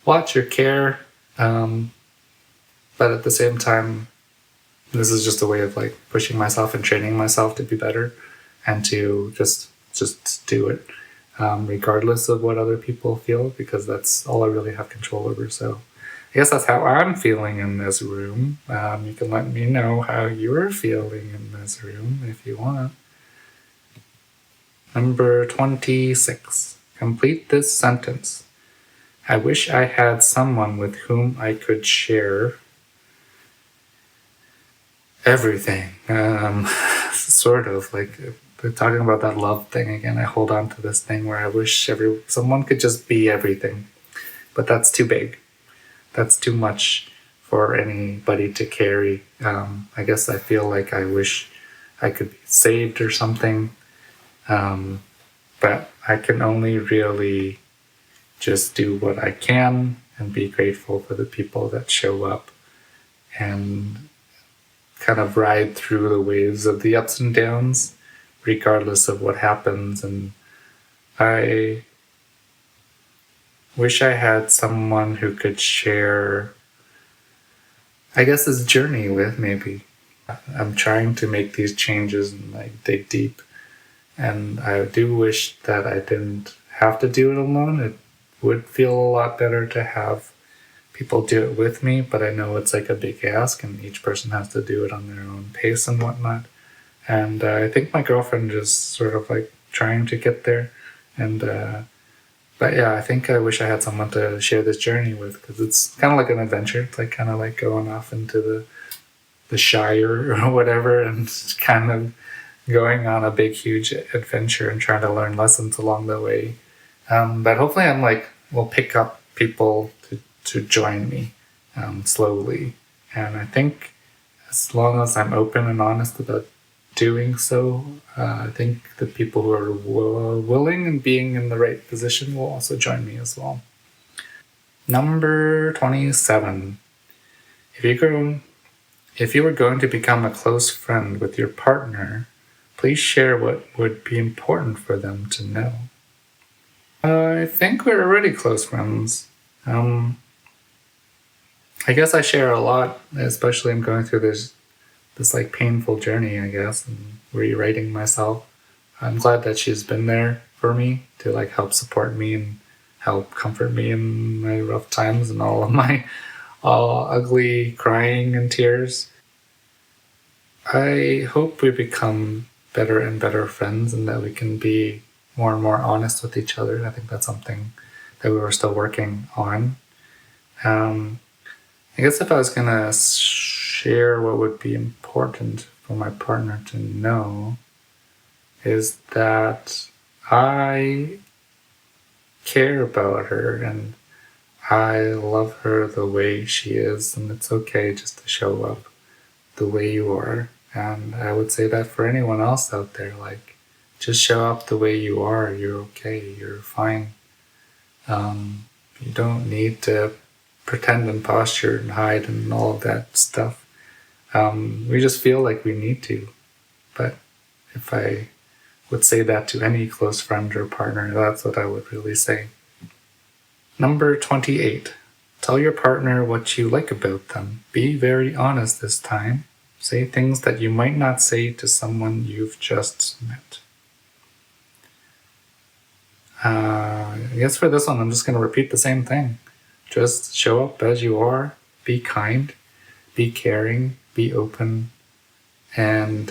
watch or care. But at the same time, this is just a way of like pushing myself and training myself to be better and to just do it, regardless of what other people feel, because that's all I really have control over. So I guess that's how I'm feeling in this room. You can let me know how you're feeling in this room if you want. Number 26. Complete this sentence. I wish I had someone with whom I could share everything. Sort of like talking about that love thing again. I hold on to this thing where I wish someone could just be everything, but that's too big. That's too much for anybody to carry. I guess I feel like I wish I could be saved or something, but I can only really just do what I can and be grateful for the people that show up and kind of ride through the waves of the ups and downs, regardless of what happens. And I wish I had someone who could share, I guess, this journey with. Maybe I'm trying to make these changes and like dig deep, and I do wish that I didn't have to do it alone. It would feel a lot better to have people do it with me, but I know it's like a big ask and each person has to do it on their own pace and whatnot. And I think my girlfriend is sort of like trying to get there. And but yeah, I think I wish I had someone to share this journey with, because it's kind of like an adventure. It's like kind of like going off into the Shire or whatever, and kind of going on a big, huge adventure and trying to learn lessons along the way. But hopefully we'll pick up people to join me slowly. And I think as long as I'm open and honest about doing so, I think the people who are willing and being in the right position will also join me as well. Number 27. If you were going to become a close friend with your partner, please share what would be important for them to know. I think we're already close friends. I guess I share a lot, especially I'm going through this like painful journey, I guess, and rewriting myself. I'm glad that she's been there for me to like help support me and help comfort me in my rough times and all of my ugly crying and tears. I hope we become better and better friends and that we can be more and more honest with each other. I think that's something that we were still working on. I guess if I was going to share what would be important for my partner to know is that I care about her and I love her the way she is, and it's okay just to show up the way you are. And I would say that for anyone else out there, like, just show up the way you are. You're okay. You're fine. You don't need to pretend and posture and hide and all of that stuff. We just feel like we need to. But if I would say that to any close friend or partner, that's what I would really say. Number 28. Tell your partner what you like about them. Be very honest this time. Say things that you might not say to someone you've just met. I guess for this one, I'm just going to repeat the same thing. Just show up as you are. Be kind. Be caring. Be open. And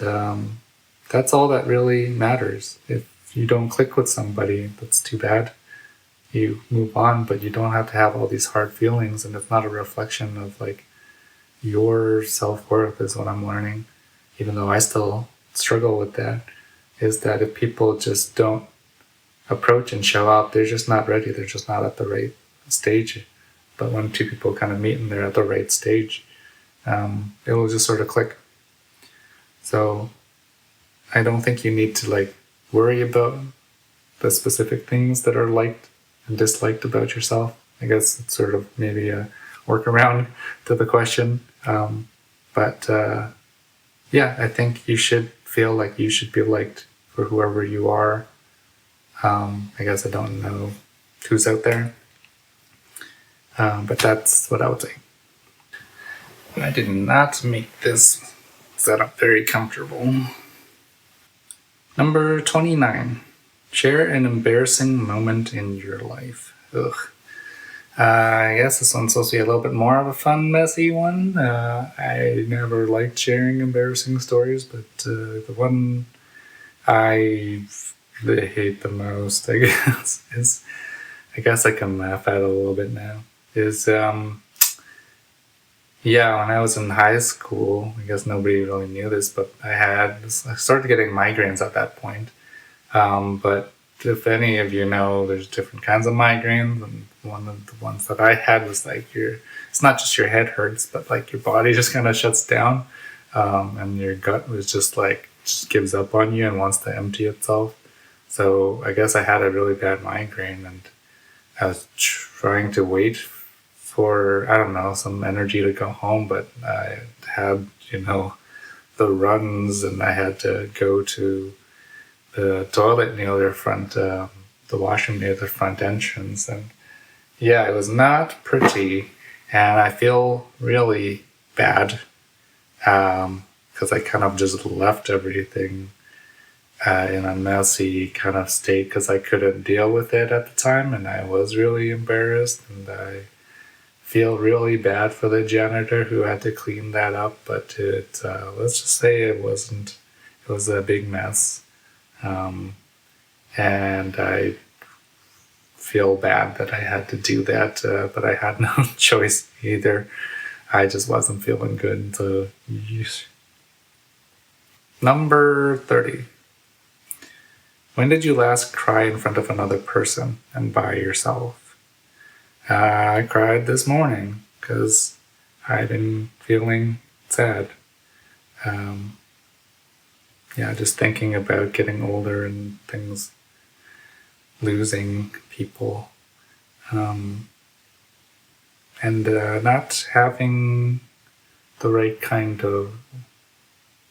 that's all that really matters. If you don't click with somebody, that's too bad. You move on, but you don't have to have all these hard feelings, and it's not a reflection of like your self-worth is what I'm learning, even though I still struggle with that. is that if people just don't approach and show up, they're just not ready. They're just not at the right stage. But when two people kind of meet and they're at the right stage, it'll just sort of click. So I don't think you need to like worry about the specific things that are liked and disliked about yourself. I guess it's sort of maybe a workaround to the question. But yeah, I think you should feel like you should be liked for whoever you are. I guess I don't know who's out there, but that's what I would say. I did not make this setup very comfortable. Number 29. Share an embarrassing moment in your life. Ugh. I guess this one's supposed to be a little bit more of a fun, messy one. I never liked sharing embarrassing stories, but the one I hate the most, I guess, is, I guess I can laugh at it a little bit now, is, yeah, when I was in high school, I guess nobody really knew this, but I started getting migraines at that point. But if any of you know, there's different kinds of migraines, and one of the ones that I had was like it's not just your head hurts, but like your body just kind of shuts down, and your gut was just gives up on you and wants to empty itself. So I guess I had a really bad migraine, and I was trying to wait for, I don't know, some energy to go home, but I had, the runs, and I had to go to the toilet near their front, the washroom near the front entrance. And yeah, it was not pretty. And I feel really bad because I kind of just left everything in a messy kind of state because I couldn't deal with it at the time. And I was really embarrassed. And I feel really bad for the janitor who had to clean that up. But let's just say it was a big mess. And I feel bad that I had to do that, but I had no choice either. I just wasn't feeling good. So, Number 30. When did you last cry in front of another person and by yourself? I cried this morning because I've been feeling sad. Yeah, just thinking about getting older and things, losing people, and not having the right kind of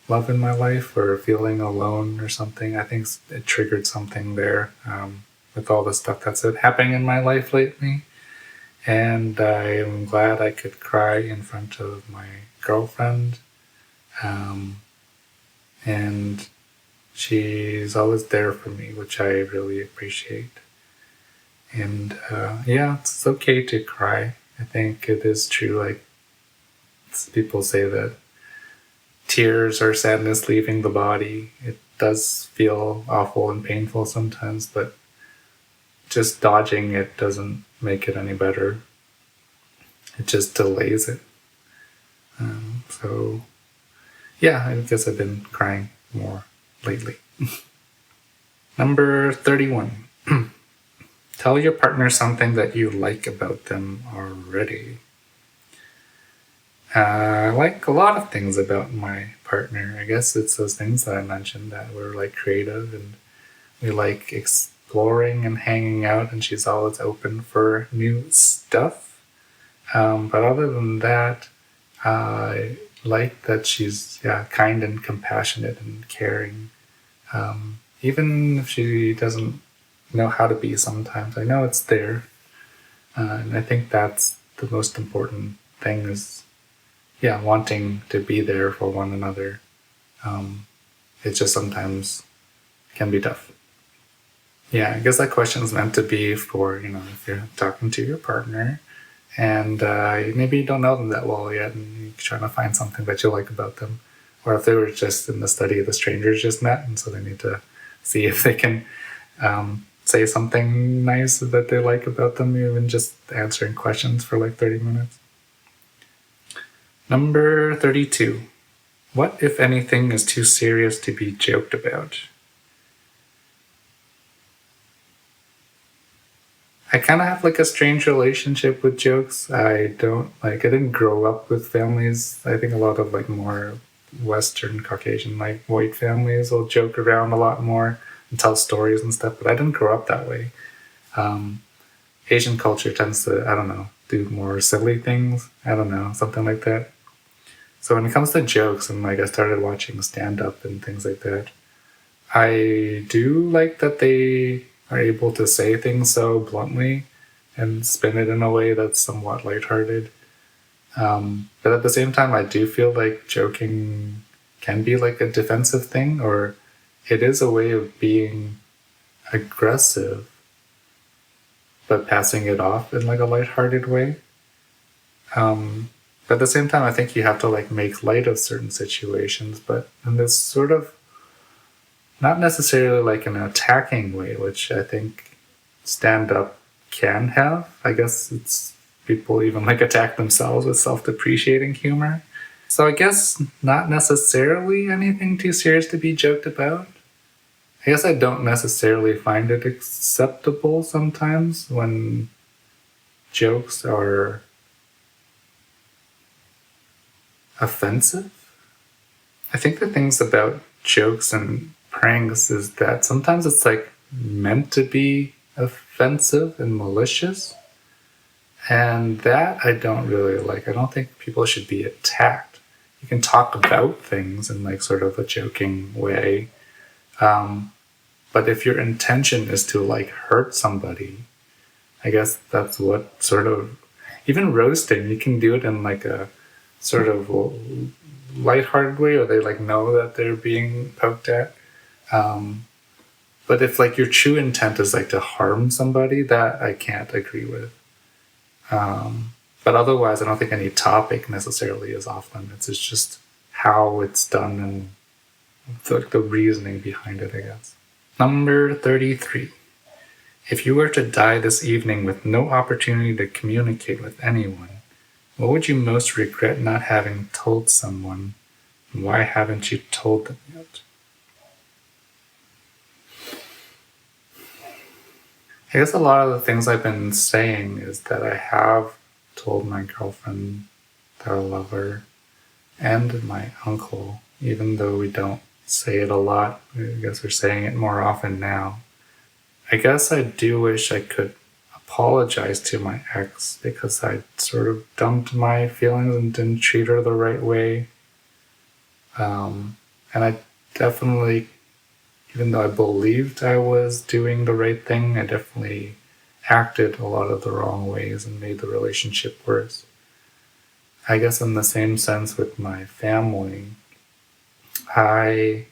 love in my life, or feeling alone or something. I think it triggered something there with all the stuff that's happening in my life lately. And I am glad I could cry in front of my girlfriend. And she's always there for me, which I really appreciate. And yeah, it's okay to cry. I think it is true. Like, people say that tears are sadness leaving the body. It does feel awful and painful sometimes, but just dodging it doesn't make it any better. It just delays it. So yeah, I guess I've been crying more lately. Number 31. Tell your partner something that you like about them already. I like a lot of things about my partner. I guess it's those things that I mentioned, that we're like creative and we like exploring and hanging out, and she's always open for new stuff. But other than that, I like that she's kind and compassionate and caring. Even if she doesn't know how to be sometimes, I know it's there. And I think that's the most important thing, is wanting to be there for one another. It just sometimes can be tough. Yeah, I guess that question is meant to be for, if you're talking to your partner and maybe you don't know them that well yet and you're trying to find something that you like about them. Or if they were just in the study the strangers just met, and so they need to see if they can say something nice that they like about them, even just answering questions for like 30 minutes. Number 32. What, if anything, is too serious to be joked about? I kind of have like a strange relationship with jokes. I didn't grow up with families. I think a lot of like more Western Caucasian, like white families will joke around a lot more and tell stories and stuff, but I didn't grow up that way. Um, Asian culture tends to, I don't know, do more silly things. I don't know, something like that. So when it comes to jokes and like I started watching stand up and things like that, I do like that they are able to say things so bluntly and spin it in a way that's somewhat lighthearted. But at the same time, I do feel like joking can be like a defensive thing, or it is a way of being aggressive, but passing it off in like a lighthearted way. But at the same time, I think you have to like make light of certain situations, but in this sort of not necessarily like an attacking way, which I think stand up can have. I guess it's people even like attack themselves with self depreciating humor. So I guess not necessarily anything too serious to be joked about. I guess I don't necessarily find it acceptable sometimes when jokes are offensive. I think the things about jokes and pranks is that sometimes it's like meant to be offensive and malicious. And that I don't really like. I don't think people should be attacked. You can talk about things in like sort of a joking way. But if your intention is to like hurt somebody, I guess that's what sort of, even roasting, you can do it in like a sort of lighthearted way, or they like know that they're being poked at. But if like your true intent is like to harm somebody, that I can't agree with. But otherwise, I don't think any topic necessarily is off limits. It's just how it's done and the reasoning behind it, I guess. Number 33. If you were to die this evening with no opportunity to communicate with anyone, what would you most regret not having told someone? And why haven't you told them yet? I guess a lot of the things I've been saying is that I have told my girlfriend that I love her and my uncle, even though we don't say it a lot. I guess we're saying it more often now. I guess I do wish I could apologize to my ex because I sort of dumped my feelings and didn't treat her the right way. And I definitely, even though I believed I was doing the right thing, I definitely acted a lot of the wrong ways and made the relationship worse. I guess in the same sense with my family, I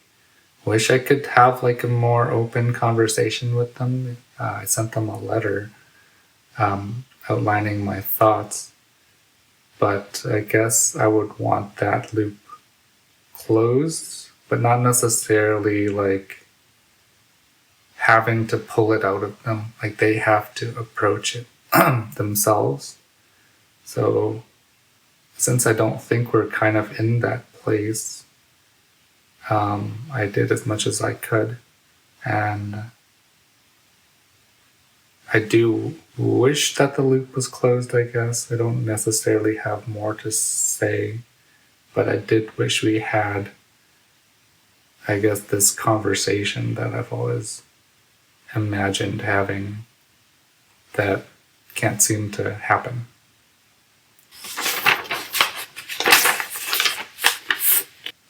wish I could have like a more open conversation with them. I sent them a letter outlining my thoughts, but I guess I would want that loop closed, but not necessarily like having to pull it out of them. Like they have to approach it themselves. So since I don't think we're kind of in that place, I did as much as I could. And I do wish that the loop was closed, I guess. I don't necessarily have more to say, but I did wish we had, I guess, this conversation that I've always imagined having that can't seem to happen.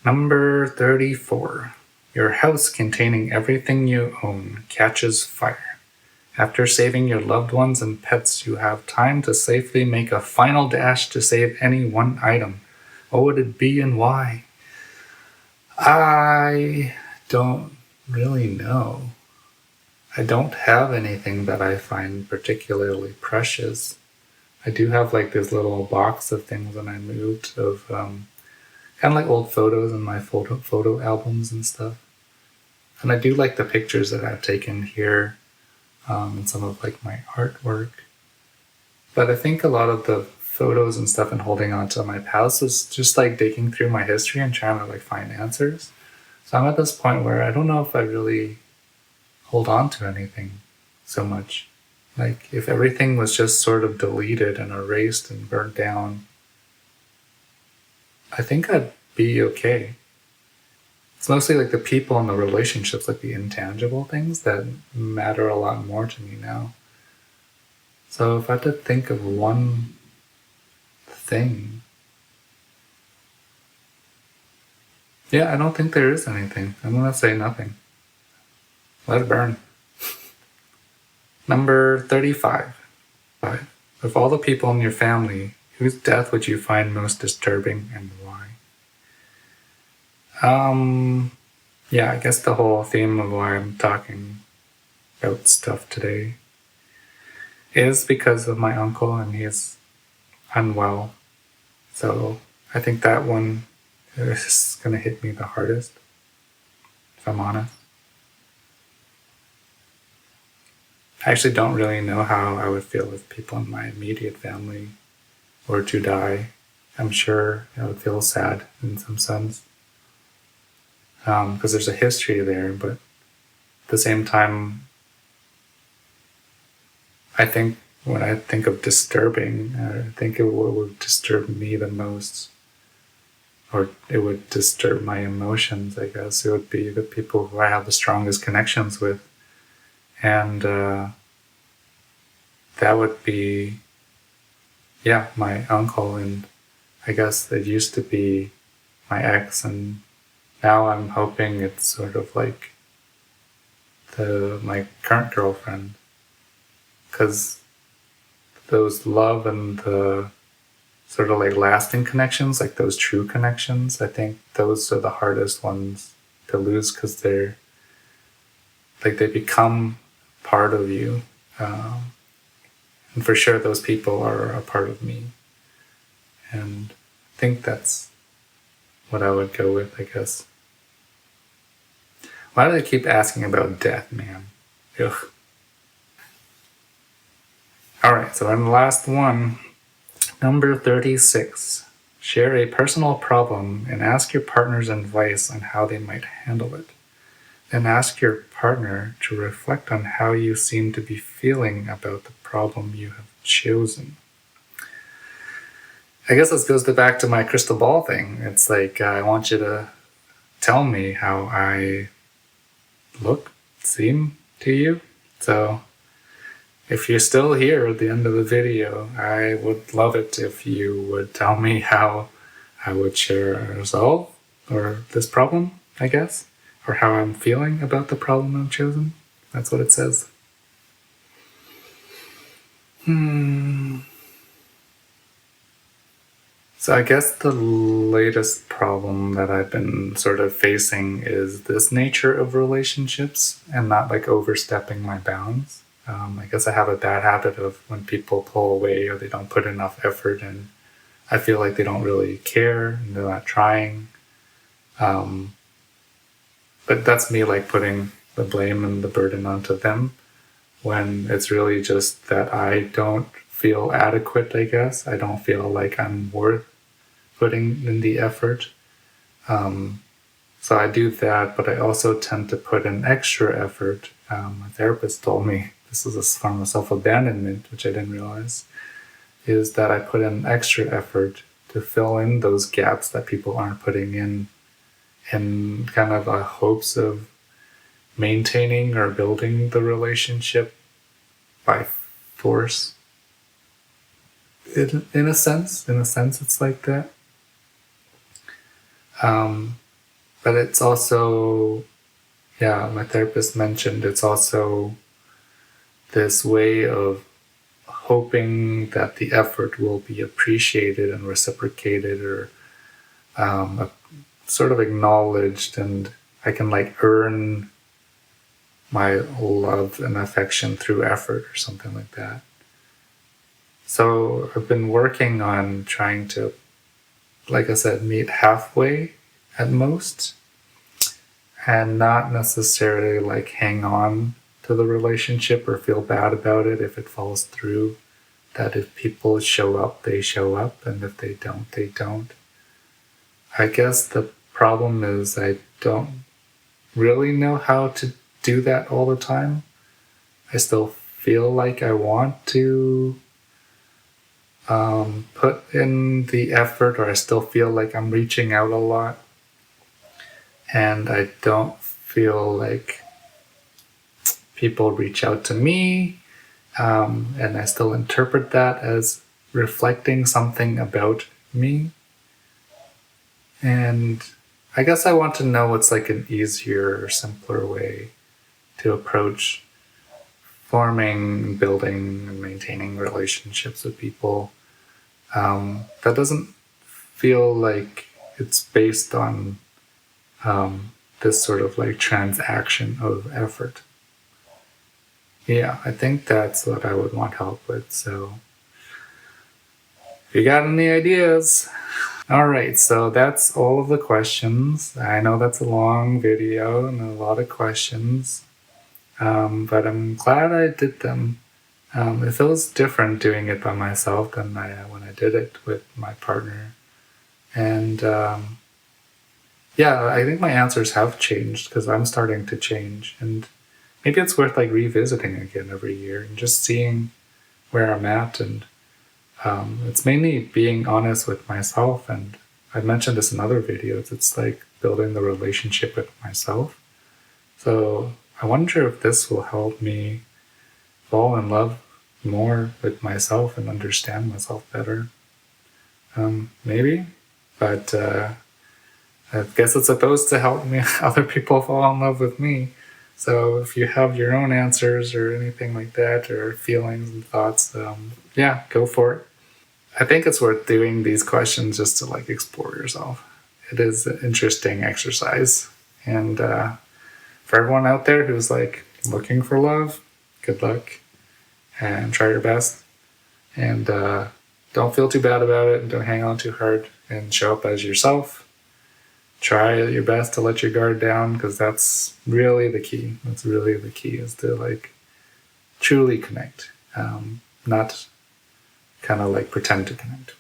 Number 34. Your house containing everything you own catches fire. After saving your loved ones and pets, you have time to safely make a final dash to save any one item. What would it be and why? I don't really know. I don't have anything that I find particularly precious. I do have like this little box of things when I moved of kind of like old photos in my photo albums and stuff. And I do like the pictures that I've taken here and some of like my artwork. But I think a lot of the photos and stuff and holding on to my past is just like digging through my history and trying to like find answers. So I'm at this point where I don't know if I really hold on to anything so much Like, if everything was just sort of deleted and erased and burnt down, I think I'd be okay. It's mostly like the people and the relationships, like the intangible things that matter a lot more to me now. So if I had to think of one thing, yeah, I don't think there is anything. I'm gonna say nothing. Let it burn. Number 35. Of all the people in your family, whose death would you find most disturbing and why? Yeah, I guess the whole theme of why I'm talking about stuff today is because of my uncle, and he's unwell. So I think that one is going to hit me the hardest, if I'm honest. I actually don't really know how I would feel if people in my immediate family were to die. I'm sure I would feel sad in some sense, because there's a history there, but at the same time, I think when I think of disturbing, I think what would disturb me the most, or it would disturb my emotions, I guess. It would be the people who I have the strongest connections with. And that would be, yeah, my uncle, and I guess it used to be my ex, and now I'm hoping it's sort of like my current girlfriend. Because those love and the sort of like lasting connections, like those true connections, I think those are the hardest ones to lose, because they're like, they become part of you. And for sure those people are a part of me. And I think that's what I would go with, I guess. Why do they keep asking about death, man? Ugh. Alright, so in the last one, number 36. Share a personal problem and ask your partner's advice on how they might handle it. Then ask your partner to reflect on how you seem to be feeling about the problem you have chosen. I guess this goes back to my crystal ball thing. It's like, I want you to tell me how I seem to you. So if you're still here at the end of the video, I would love it if you would tell me how I would share or resolve or this problem, I guess, or how I'm feeling about the problem I've chosen. That's what it says. So I guess the latest problem that I've been sort of facing is this nature of relationships and not like overstepping my bounds. I guess I have a bad habit of when people pull away or they don't put enough effort in, I feel like they don't really care and they're not trying. But that's me like putting the blame and the burden onto them, when it's really just that I don't feel adequate, I guess. I don't feel like I'm worth putting in the effort. So I do that, but I also tend to put in extra effort. My therapist told me this is a form of self-abandonment, which I didn't realize, is that I put in extra effort to fill in those gaps that people aren't putting in kind of a hopes of maintaining or building the relationship by force. In a sense, it's like that. But it's also, yeah, my therapist mentioned it's also this way of hoping that the effort will be appreciated and reciprocated, or sort of acknowledged, and I can like earn my love and affection through effort or something like that. So I've been working on trying to, like I said, meet halfway at most, and not necessarily like hang on to the relationship or feel bad about it if it falls through. That if people show up, they show up, and if they don't, they don't. I guess the problem is I don't really know how to do that all the time. I still feel like I want to put in the effort, or I still feel like I'm reaching out a lot, and I don't feel like people reach out to me, and I still interpret that as reflecting something about me. And I guess I want to know what's like an easier or simpler way to approach forming, building, and maintaining relationships with people that doesn't feel like it's based on this sort of like transaction of effort. Yeah, I think that's what I would want help with. So if you got any ideas. All right, so that's all of the questions. I know that's a long video and a lot of questions, but I'm glad I did them. It feels different doing it by myself than when I did it with my partner. And yeah, I think my answers have changed because I'm starting to change. And maybe it's worth like revisiting again every year and just seeing where I'm at. And it's mainly being honest with myself. And I mentioned this in other videos. It's like building the relationship with myself. So I wonder if this will help me fall in love more with myself and understand myself better. Maybe, but I guess it's supposed to help me other people fall in love with me. So if you have your own answers or anything like that, or feelings and thoughts, yeah, go for it. I think it's worth doing these questions just to like explore yourself. It is an interesting exercise. And for everyone out there who's like looking for love, good luck and try your best. And don't feel too bad about it and don't hang on too hard and show up as yourself. Try your best to let your guard down because that's really the key. That's really the key, is to like truly connect, not kind of like pretend to connect,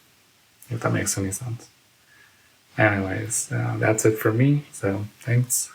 if that makes any sense. Anyways, that's it for me. So thanks.